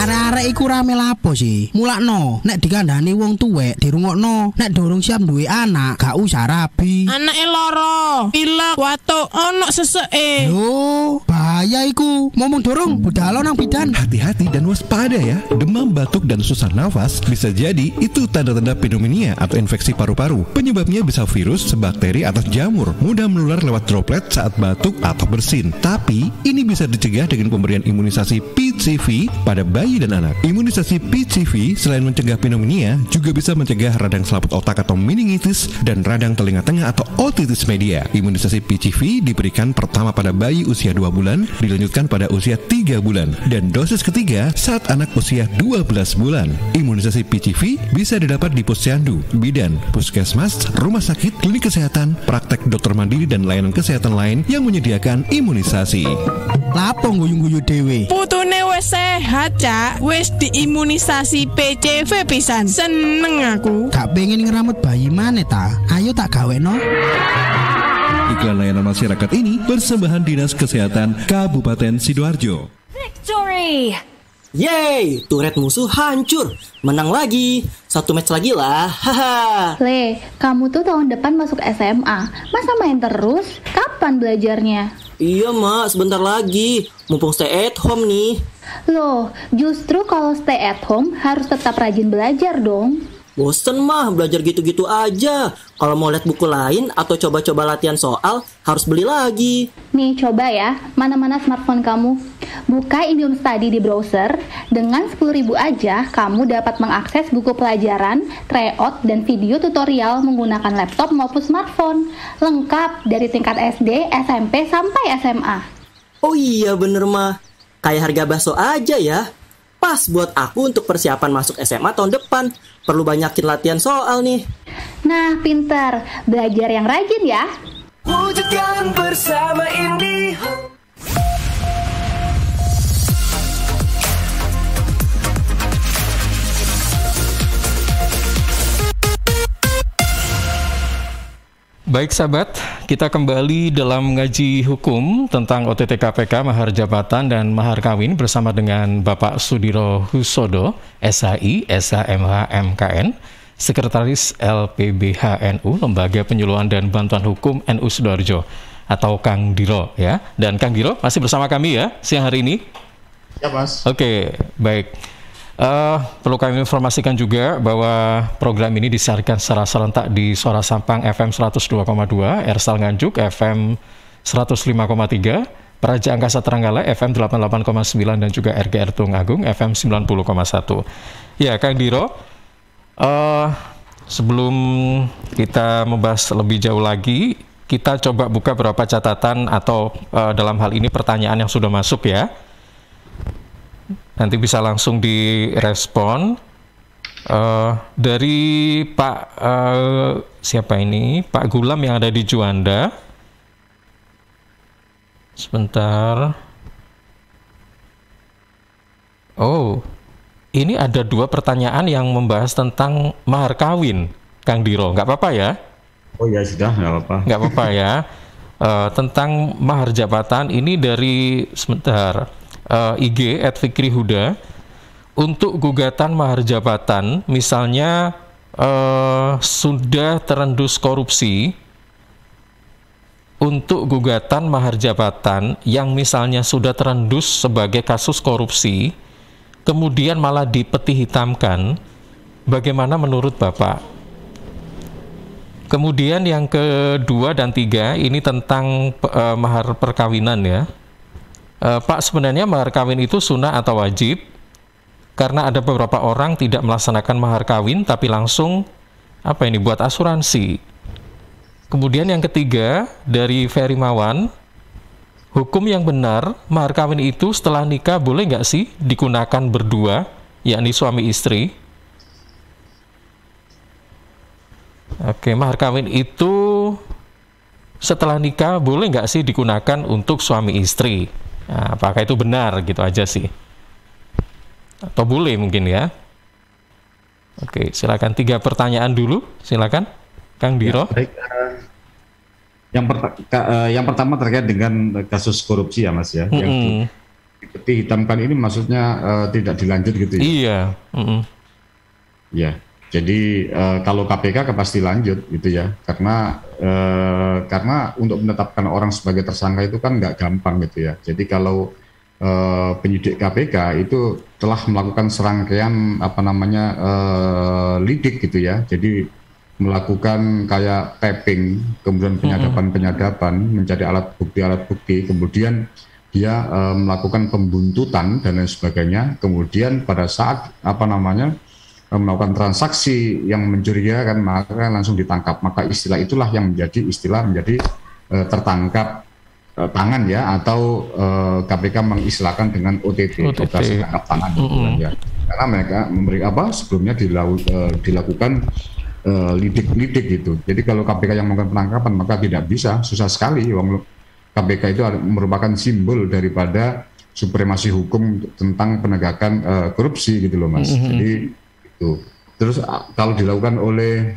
S9: Arek-arek iku rame lapo sih? Mulakno, nek dikandani wong tuwek dirungokno, nek durung siap duwe anak, gak usah rabi.
S10: Anake loro, pilek, watuk, ono seseke.
S9: Loh, bahaya iku. Ngomong dorong, budal nang bidan.
S5: Hati-hati dan waspada ya. Demam, batuk, dan susah nafas bisa jadi itu tanda-tanda pneumonia atau infeksi paru-paru. Penyebabnya bisa virus, bakteri, atau jamur. Mudah menular lewat droplet saat batuk atau bersin. Tapi ini bisa dicegah dengan pemberian imunisasi PCV pada bayi dan anak. Imunisasi PCV selain mencegah pneumonia juga bisa mencegah radang selaput otak atau meningitis dan radang telinga tengah atau otitis media. Imunisasi PCV diberikan pertama pada bayi usia 2 bulan, dilanjutkan pada usia 3 bulan, dan dosis ketiga saat anak usia 12 bulan. Imunisasi PCV bisa didapat di posyandu, bidan, puskesmas, rumah sakit, klinik kesehatan, praktek dokter mandiri, dan layanan kesehatan lain yang menyediakan imunisasi.
S9: Lapo guyu-guyu dewe.
S10: Putune wis sehat, Cak. Wis diimunisasi PCV pisan. Seneng aku.
S9: Gak pengen ngeramut bayi maneh ta? Ayo tak gaweno.
S5: Iklan layanan masyarakat ini persembahan Dinas Kesehatan Kabupaten Sidoarjo.
S3: Victory!
S11: Yeay, turret musuh hancur. Menang lagi. 1 match lagi lah. Haha.
S12: Le, kamu tuh tahun depan masuk SMA. Masa main terus? Kapan belajarnya?
S11: Iya, Mak, sebentar lagi. Mumpung stay at home nih.
S12: Loh, justru kalau stay at home harus tetap rajin belajar dong.
S11: Bosen mah belajar gitu-gitu aja. Kalau mau lihat buku lain atau coba-coba latihan soal, harus beli lagi.
S12: Nih coba ya, mana-mana smartphone kamu. Buka Indium Study di browser. Dengan 10.000 aja, kamu dapat mengakses buku pelajaran, tryout, dan video tutorial menggunakan laptop maupun smartphone. Lengkap dari tingkat SD, SMP, sampai SMA.
S11: Oh iya bener mah. Kayak harga bakso aja ya. Pas buat aku untuk persiapan masuk SMA tahun depan. Perlu banyakin latihan soal nih.
S12: Nah, pinter. Belajar yang rajin ya.
S3: Wujudkan bersama IndiHome.
S1: Baik sahabat, kita kembali dalam ngaji hukum tentang OTT KPK, mahar jabatan dan mahar kawin bersama dengan Bapak Sudiro Husodo, SHI, SHMH, MKN, Sekretaris LPBH-NU, Lembaga Penyuluhan dan Bantuan Hukum NU Sidoarjo, atau Kang Diro ya. Dan Kang Diro masih bersama kami ya siang hari ini.
S2: Ya Mas.
S1: Oke, baik. Perlu kami informasikan juga bahwa program ini disiarkan secara serentak di Suara Sampang FM 102,2, Ersal Nganjuk FM 105,3, Praja Angkasa Trenggalek FM 88,9 dan juga RGR Tulungagung FM 90,1. Ya, Kang Diro, sebelum kita membahas lebih jauh lagi, kita coba buka beberapa catatan atau dalam hal ini pertanyaan yang sudah masuk ya. Nanti bisa langsung direspon dari Pak siapa ini? Pak Gulam yang ada di Juanda. Sebentar. Oh, ini ada 2 pertanyaan yang membahas tentang mahar kawin, Kang Diro. Nggak apa-apa ya?
S2: Oh ya sudah, nggak apa-apa.
S1: Nggak apa-apa ya. Tentang mahar jabatan ini dari sebentar. IG @fikrihuda untuk gugatan mahar jabatan, misalnya sudah terendus korupsi, untuk gugatan mahar jabatan yang misalnya sudah terendus sebagai kasus korupsi, kemudian malah dipeti hitamkan, bagaimana menurut Bapak? Kemudian yang kedua dan 3 ini tentang mahar perkawinan ya. Pak, sebenarnya mahar kawin itu sunnah atau wajib? Karena ada beberapa orang tidak melaksanakan mahar kawin tapi langsung buat asuransi. Kemudian yang ketiga dari Ferry Mawan, hukum yang benar mahar kawin itu setelah nikah boleh nggak sih digunakan berdua, yakni suami istri? Oke, mahar kawin itu setelah nikah boleh nggak sih digunakan untuk suami istri? Nah, apakah itu benar gitu aja sih? Atau boleh mungkin ya? Oke, silakan 3 pertanyaan dulu, silakan Kang Diro.
S2: Ya, baik. Yang pertama terkait dengan kasus korupsi ya Mas ya, yang dipeti hitamkan ini maksudnya tidak dilanjut gitu ya?
S1: Iya.
S2: Ya, jadi kalau KPK pasti lanjut gitu ya, karena untuk menetapkan orang sebagai tersangka itu kan nggak gampang gitu ya. Jadi kalau penyidik KPK itu telah melakukan serangkaian lidik gitu ya. Jadi melakukan kayak tapping, kemudian penyadapan mencari alat bukti, kemudian dia melakukan pembuntutan dan lain sebagainya, kemudian pada saat melakukan transaksi yang mencurigakan maka langsung ditangkap. Maka istilah itulah yang menjadi tertangkap tangan ya, atau KPK mengistilahkan dengan OTT, operasi tangkap tangan gitu kan ya. Karena mereka sebelumnya dilakukan lidik gitu. Jadi kalau KPK yang melakukan penangkapan maka tidak bisa, susah sekali. KPK itu merupakan simbol daripada supremasi hukum tentang penegakan korupsi gitu loh Mas. Jadi itu. Terus kalau dilakukan oleh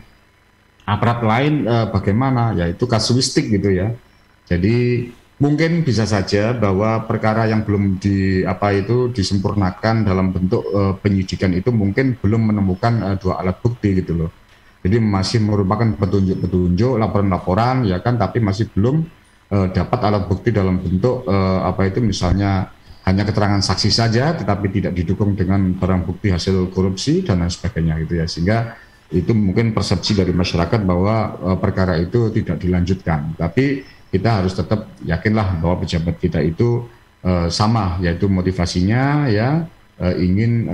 S2: aparat lain bagaimana? Ya itu kasuistik gitu ya. Jadi mungkin bisa saja bahwa perkara yang belum disempurnakan dalam bentuk penyidikan itu mungkin belum menemukan 2 alat bukti gitu loh. Jadi masih merupakan petunjuk-petunjuk, laporan-laporan ya kan, tapi masih belum dapat alat bukti dalam bentuk misalnya hanya keterangan saksi saja tetapi tidak didukung dengan barang bukti hasil korupsi dan lain sebagainya gitu ya, sehingga itu mungkin persepsi dari masyarakat bahwa perkara itu tidak dilanjutkan. Tapi kita harus tetap yakinlah bahwa pejabat kita itu sama, yaitu motivasinya ya ingin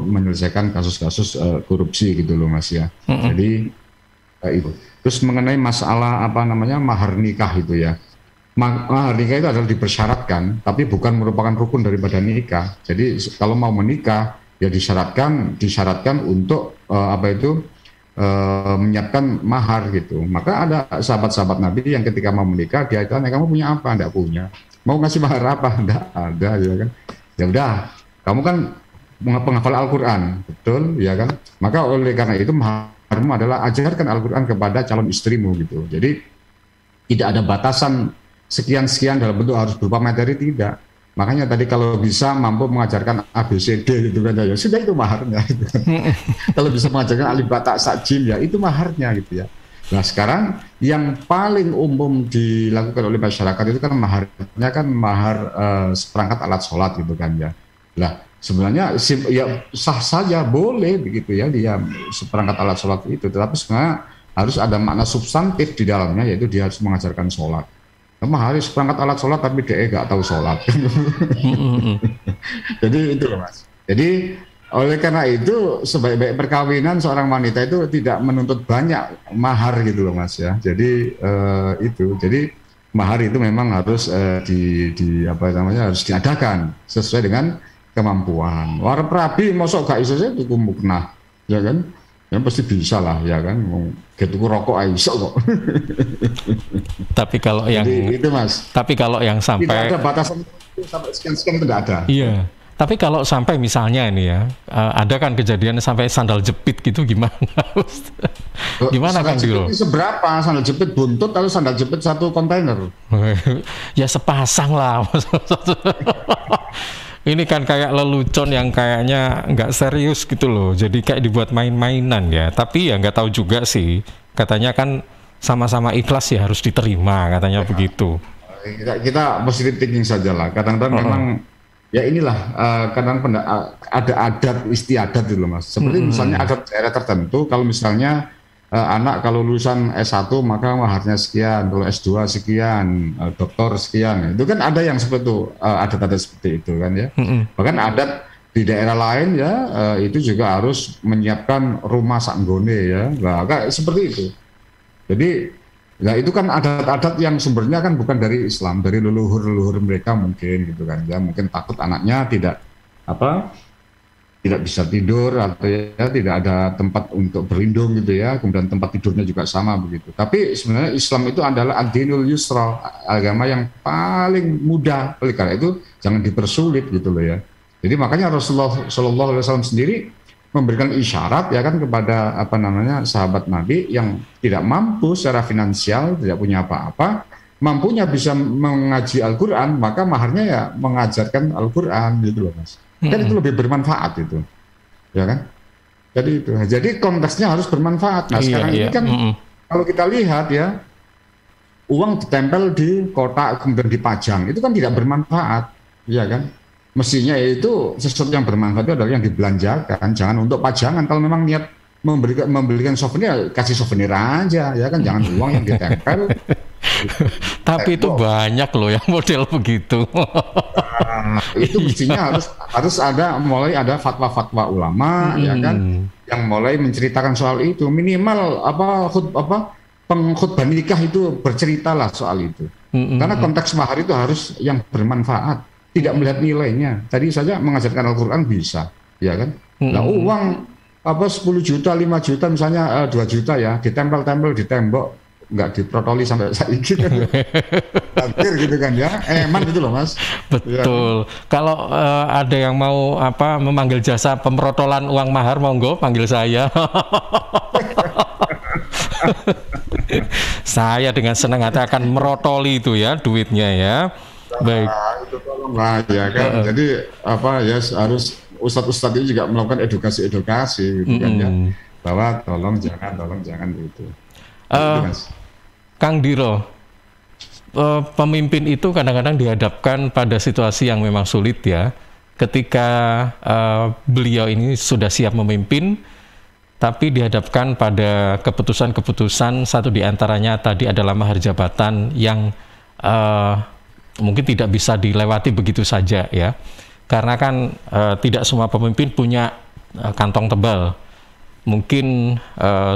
S2: menyelesaikan kasus-kasus korupsi gitu loh Mas ya. Jadi itu. Terus mengenai masalah mahar nikah itu ya. Mahar nikah itu adalah dipersyaratkan, tapi bukan merupakan rukun daripada nikah. Jadi kalau mau menikah ya disyaratkan untuk menyiapkan mahar gitu. Maka ada sahabat-sahabat Nabi yang ketika mau menikah dia tanya, kamu punya apa? Enggak punya. Mau ngasih mahar apa? Enggak ada ya kan. Ya udah, kamu kan penghafal Al-Qur'an, betul ya kan? Maka oleh karena itu maharmu adalah ajarkan Al-Qur'an kepada calon istrimu gitu. Jadi tidak ada batasan sekian-sekian dalam bentuk harus berupa materi, tidak. Makanya tadi kalau bisa mampu mengajarkan ABCD gitu kan ya sudah, itu maharnya gitu kan. Kalau bisa mengajarkan alif ba ta sa jim ya itu maharnya gitu ya. Nah sekarang yang paling umum dilakukan oleh masyarakat itu kan maharnya kan mahar seperangkat alat sholat gitu kan ya. Lah sebenarnya ya sah saja, boleh begitu ya dia seperangkat alat sholat itu, tetapi sebenarnya harus ada makna substantif di dalamnya, yaitu dia harus mengajarkan sholat. Harus seperangkat alat sholat tapi dia nggak tahu sholat. Jadi itu loh Mas. Jadi oleh karena itu sebaik-baik perkawinan seorang wanita itu tidak menuntut banyak mahar gitu loh Mas ya. Jadi itu. Jadi mahar itu memang harus harus diadakan sesuai dengan kemampuan. Warap rabi mosok gak iso saya tuku muknah, ya kan? Ya pasti bisa lah ya kan, tuku rokok iso kok.
S1: Tapi kalau yang
S2: itu Mas.
S1: Tapi kalau yang sampai
S2: tidak ada batasan sampai sekian itu tidak ada.
S1: Iya. Tapi kalau sampai misalnya ini ya, ada kan kejadian sampai sandal jepit gitu gimana? Gimana kan Dilo?
S2: Seberapa sandal jepit buntut atau sandal jepit satu kontainer?
S1: Ya sepasang lah. Ini kan kayak lelucon yang kayaknya nggak serius gitu loh. Jadi kayak dibuat main-mainan ya. Tapi ya nggak tahu juga sih. Katanya kan sama-sama ikhlas ya harus diterima katanya begitu.
S2: Kita positive thinking saja lah. Kadang-kadang memang ya inilah kadang ada adat istiadat gitu loh Mas. Seperti misalnya adat daerah tertentu kalau misalnya anak kalau lulusan S1 maka maharnya sekian, kalau S2 sekian, doktor sekian. Itu kan ada yang seperti itu, adat-adat seperti itu kan ya. Bahkan adat di daerah lain ya itu juga harus menyiapkan rumah sanggone ya. Nah, kayak seperti itu. Jadi ya itu kan adat-adat yang sumbernya kan bukan dari Islam, dari leluhur-leluhur mereka mungkin gitu kan ya. Mungkin takut anaknya tidak bisa tidur atau ya tidak ada tempat untuk berlindung gitu ya, kemudian tempat tidurnya juga sama begitu. Tapi sebenarnya Islam itu adalah ad-dinul yusra, agama yang paling mudah. Oleh karena itu jangan dipersulit gitu loh ya. Jadi makanya Rasulullah SAW sendiri memberikan isyarat ya kan kepada sahabat Nabi yang tidak mampu secara finansial, tidak punya apa-apa, mampunya bisa mengaji Al-Quran, maka maharnya ya mengajarkan Al-Quran gitu loh Mas. Kan itu lebih bermanfaat itu, ya kan? Jadi itu. Jadi konteksnya harus bermanfaat. Nah sekarang ini kan kalau kita lihat ya, uang ditempel di kotak kemudian dipajang, itu kan tidak bermanfaat, ya kan? Mestinya itu sesuatu yang bermanfaat itu adalah yang dibelanjakan, jangan untuk pajangan. Kalau memang niat membelikan souvenir, kasih souvenir aja, ya kan? Jangan uang yang ditempel
S1: Tapi itu banyak loh yang model begitu.
S2: Itu mestinya harus mulai ada fatwa-fatwa ulama, ya kan, yang mulai menceritakan soal itu. Minimal pengkhutbah nikah itu berceritalah soal itu. Karena konteks mahar itu harus yang bermanfaat, tidak melihat nilainya. Tadi saja mengajarkan Al-Quran bisa, ya kan. Nah, uang 10 juta, 5 juta misalnya 2 juta ya, ditempel-tempel di tembok, nggak diprotoli sampai saiki kan. Hampir gitu kan ya. Eman gitu loh, Mas.
S1: Betul. Ya. Kalau ada yang mau memanggil jasa pemrotolan uang mahar, monggo panggil saya. Saya dengan senang hati akan merotoli itu ya duitnya ya. Baik.
S2: Itu tolonglah ya kan. Jadi harus ustadz-ustadz ini juga melakukan edukasi gitu kan ya. Bahwa tolong jangan gitu.
S1: Kang Diro, pemimpin itu kadang-kadang dihadapkan pada situasi yang memang sulit ya. Ketika beliau ini sudah siap memimpin, tapi dihadapkan pada keputusan-keputusan, satu di antaranya tadi adalah mahar jabatan yang mungkin tidak bisa dilewati begitu saja ya. Karena kan tidak semua pemimpin punya kantong tebal. Mungkin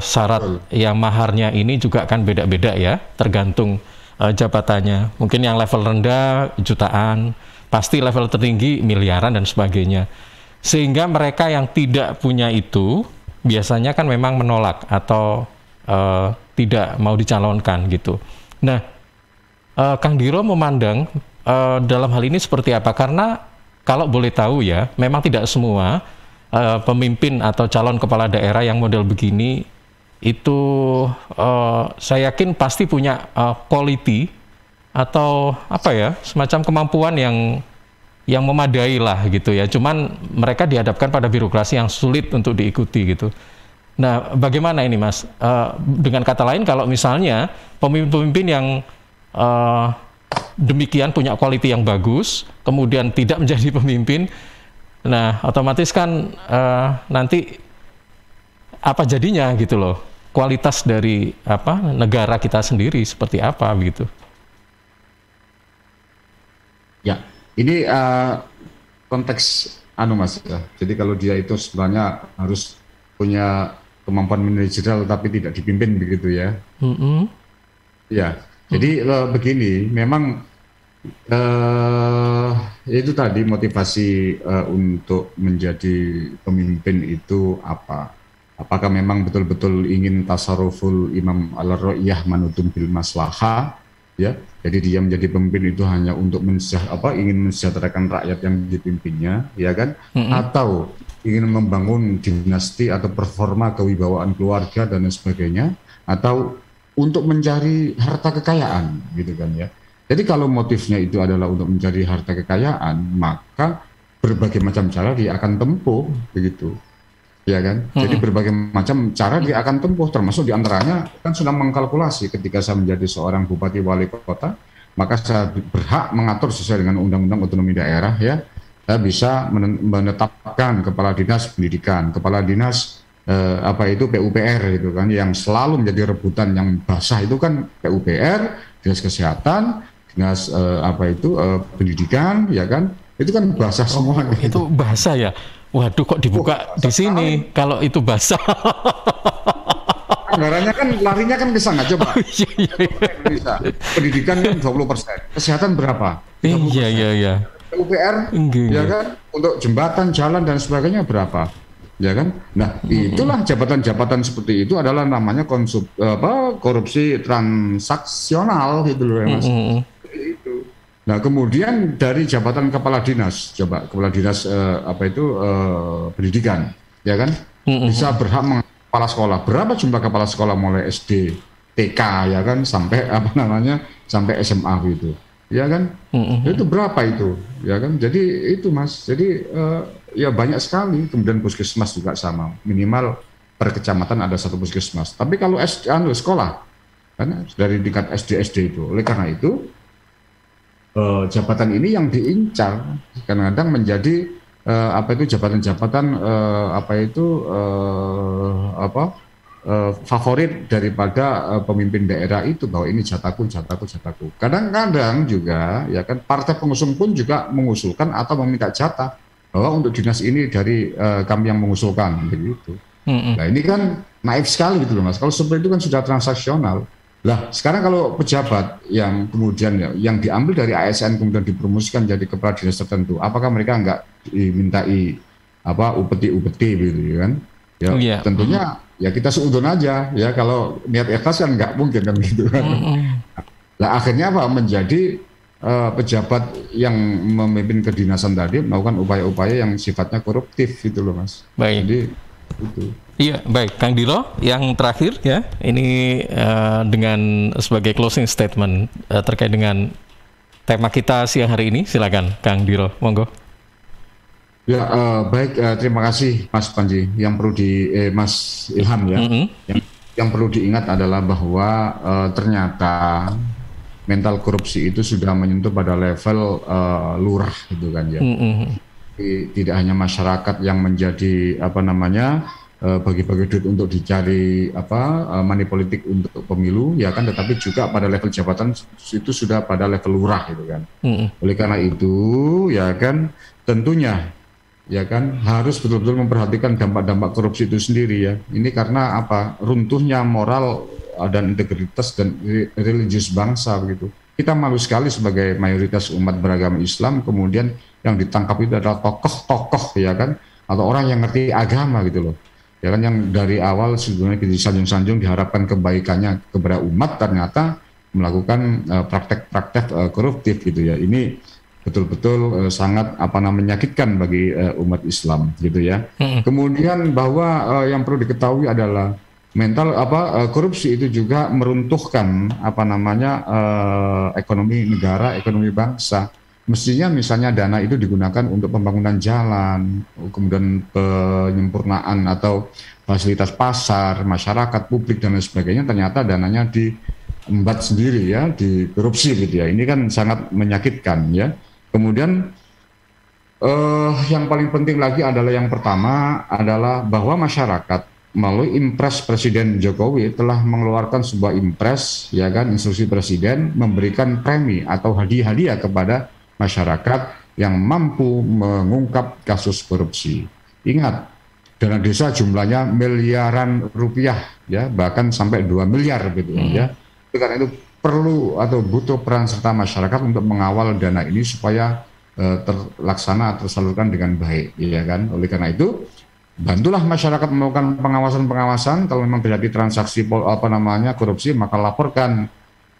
S1: syarat yang maharnya ini juga akan beda-beda ya, tergantung jabatannya. Mungkin yang level rendah jutaan, pasti level tertinggi miliaran dan sebagainya. Sehingga mereka yang tidak punya itu biasanya kan memang menolak atau tidak mau dicalonkan gitu. Nah, Kang Diro memandang dalam hal ini seperti apa? Karena kalau boleh tahu ya, memang tidak semua pemimpin atau calon kepala daerah yang model begini itu saya yakin pasti punya quality atau semacam kemampuan yang memadai lah gitu ya. Cuman mereka dihadapkan pada birokrasi yang sulit untuk diikuti gitu. Nah, bagaimana ini Mas? Dengan kata lain, kalau misalnya pemimpin-pemimpin yang demikian punya quality yang bagus, kemudian tidak menjadi pemimpin, nah otomatis kan nanti apa jadinya gitu loh, kualitas dari negara kita sendiri seperti apa begitu?
S2: Ya, ini konteks Mas ya. Jadi kalau dia itu sebenarnya harus punya kemampuan manajerial tapi tidak dipimpin begitu ya. Ya, jadi begini, memang itu tadi motivasi untuk menjadi pemimpin itu apa? Apakah memang betul-betul ingin tasarruful imam al-ra'iyah manutum bil maslahah, ya? Jadi dia menjadi pemimpin itu hanya untuk ingin mensejahterakan rakyat yang dipimpinnya, ya kan? Atau ingin membangun dinasti atau performa kewibawaan keluarga dan lain sebagainya, atau untuk mencari harta kekayaan, gitu kan ya? Jadi kalau motifnya itu adalah untuk mencari harta kekayaan, maka berbagai macam cara dia akan tempuh, begitu, ya kan? Jadi berbagai macam cara dia akan tempuh, termasuk diantaranya kan sudah mengkalkulasi ketika saya menjadi seorang bupati wali kota, maka saya berhak mengatur sesuai dengan undang-undang otonomi daerah, ya, saya bisa menetapkan kepala dinas pendidikan, kepala dinas PUPR itu kan, yang selalu menjadi rebutan yang basah itu kan PUPR, dinas kesehatan, dinas pendidikan, ya kan, itu kan basah semua.
S1: Itu basah ya. Waduh, kok dibuka di sini kalau itu basah.
S2: Anggarannya kan larinya kan ke sana, coba. Bisa. Pendidikan kan 20%, kesehatan berapa? 30%.
S1: Iya.
S2: PUPR, ya kan, untuk jembatan, jalan dan sebagainya berapa? Ya kan? Nah, itulah jabatan-jabatan seperti itu adalah namanya korupsi transaksional gitu loh ya Mas. Itu. Nah, kemudian dari jabatan kepala dinas, kepala dinas pendidikan, ya kan? Bisa berhak kepala sekolah. Berapa jumlah kepala sekolah mulai SD, TK ya kan sampai sampai SMA gitu. Ya kan? Itu berapa itu? Ya kan? Jadi itu Mas. Jadi ya banyak sekali. Kemudian puskesmas juga sama. Minimal per kecamatan ada satu puskesmas. Tapi kalau sekolah kan dari tingkat SD itu. Oleh karena itu jabatan ini yang diincar kadang-kadang menjadi jabatan-jabatan favorit daripada pemimpin daerah itu bahwa ini jatahku. Kadang-kadang juga ya kan partai pengusung pun juga mengusulkan atau meminta jatah bahwa untuk dinas ini dari kami yang mengusulkan begitu. Nah ini kan naif sekali gitu loh Mas. Kalau seperti itu kan sudah transaksional. Lah sekarang kalau pejabat yang kemudian yang diambil dari ASN kemudian dipromosikan jadi kepala dinas tertentu, apakah mereka nggak dimintai upeti begitu kan? Ya tentunya ya kita seudon aja ya, kalau niat ikhlas kan nggak mungkin kan gitu kan. Nah akhirnya apa menjadi pejabat yang memimpin kedinasan tadi melakukan upaya-upaya yang sifatnya koruptif gitu loh Mas.
S1: Baik.
S2: Jadi itu.
S1: Iya, baik, Kang Dilo, yang terakhir ya, ini dengan sebagai closing statement terkait dengan tema kita siang hari ini, silakan, Kang Dilo, monggo.
S2: Ya, baik, terima kasih Mas Panji. Yang perlu Mas Ilham ya, yang perlu diingat adalah bahwa ternyata mental korupsi itu sudah menyentuh pada level lurah gitu kan ya. Tidak hanya masyarakat yang menjadi bagi-bagi duit untuk dicari money politik untuk pemilu ya kan, tetapi juga pada level jabatan itu sudah pada level lurah gitu kan. Oleh karena itu ya kan tentunya ya kan harus betul-betul memperhatikan dampak-dampak korupsi itu sendiri ya. Ini karena runtuhnya moral dan integritas dan religius bangsa begitu. Kita malu sekali sebagai mayoritas umat beragama Islam kemudian yang ditangkap itu adalah tokoh-tokoh ya kan, atau orang yang ngerti agama gitu loh. Ya kan, yang dari awal sebenarnya disanjung-sanjung diharapkan kebaikannya kepada umat ternyata melakukan praktek-praktek koruptif gitu ya. Ini betul-betul sangat menyakitkan bagi umat Islam gitu ya. Kemudian bahwa yang perlu diketahui adalah mental korupsi itu juga meruntuhkan ekonomi negara, ekonomi bangsa. Mestinya misalnya dana itu digunakan untuk pembangunan jalan, kemudian penyempurnaan atau fasilitas pasar, masyarakat, publik dan lain sebagainya, ternyata dananya diembat sendiri ya, dikorupsi gitu ya. Ini kan sangat menyakitkan ya. Kemudian yang paling penting lagi adalah yang pertama adalah bahwa masyarakat melalui impres Presiden Jokowi telah mengeluarkan sebuah impres ya kan, instruksi Presiden memberikan premi atau hadiah-hadiah kepada masyarakat yang mampu mengungkap kasus korupsi. Ingat, dana desa jumlahnya miliaran rupiah ya, bahkan sampai 2 miliar gitu ya. Karena itu perlu atau butuh peran serta masyarakat untuk mengawal dana ini supaya tersalurkan dengan baik ya kan. Oleh karena itu bantulah masyarakat melakukan pengawasan kalau memang terjadi transaksi korupsi, maka laporkan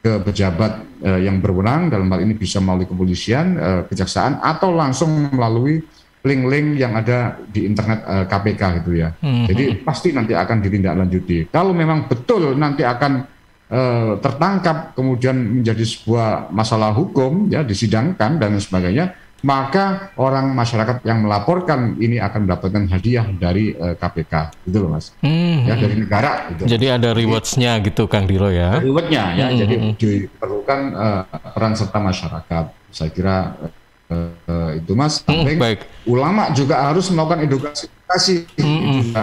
S2: ke pejabat yang berwenang, dalam hal ini bisa melalui kepolisian, kejaksaan, atau langsung melalui link-link yang ada di internet KPK gitu ya. Jadi pasti nanti akan ditindaklanjuti. Kalau memang betul nanti akan tertangkap kemudian menjadi sebuah masalah hukum ya, disidangkan dan sebagainya, maka orang masyarakat yang melaporkan ini akan mendapatkan hadiah dari KPK, gitu loh Mas. Ya, dari negara. Gitu.
S1: Jadi ada rewards-nya gitu Kang Dilo ya?
S2: Reward-nya ya, jadi diperlukan peran serta masyarakat. Saya kira itu Mas.
S1: Baik.
S2: Ulama juga harus melakukan edukasi. Itu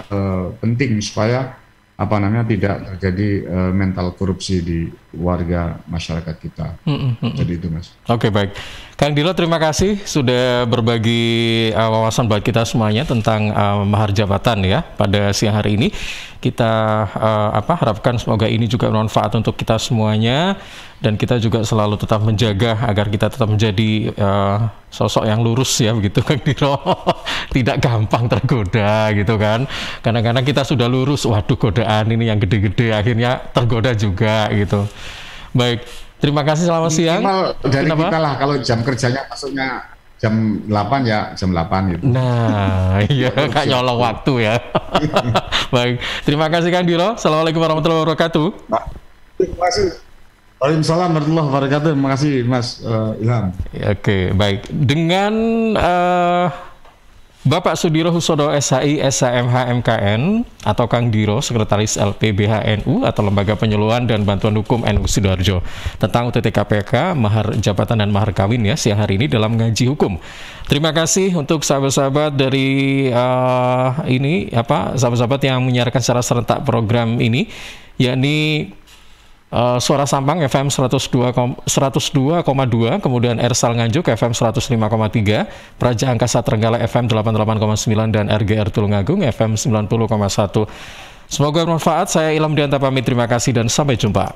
S2: penting supaya tidak terjadi mental korupsi di warga masyarakat kita. Jadi itu Mas.
S1: Oke, baik. Kang Dilo, terima kasih sudah berbagi wawasan buat kita semuanya tentang mahar jabatan ya pada siang hari ini. Kita harapkan semoga ini juga bermanfaat untuk kita semuanya dan kita juga selalu tetap menjaga agar kita tetap menjadi sosok yang lurus ya begitu Kang Dilo. Tidak gampang tergoda gitu kan. Kadang-kadang kita sudah lurus, waduh godaan ini yang gede-gede akhirnya tergoda juga gitu. Baik, terima kasih, selamat siang.
S2: Dari kita lah kalau jam kerjanya masuknya jam 8 ya jam 8 gitu.
S1: Nah, iya Kak nyolong waktu ya. Baik, terima kasih Kang Dilo. Assalamualaikum warahmatullahi wabarakatuh.
S2: Terima kasih. Waalaikumsalam warahmatullahi wabarakatuh. Terima kasih Mas Ilham.
S1: Oke, baik. Dengan Bapak Sudiro Husodo SHI SHMH MKN atau Kang Diro, Sekretaris LPBHNU atau Lembaga Penyuluhan dan Bantuan Hukum NU Sidoarjo tentang UTT KPK, mahar jabatan dan mahar kawin ya siang hari ini dalam ngaji hukum. Terima kasih untuk sahabat-sahabat dari sahabat-sahabat yang menyiarkan secara serentak program ini, yakni Suara Sampang FM 102,2, kemudian Ersal Nganjuk FM 105,3, Praja Angkasa Trenggala FM 88,9, dan RGR Tulungagung FM 90,1. Semoga bermanfaat. Saya Ilham Dianta pamit, terima kasih dan sampai jumpa.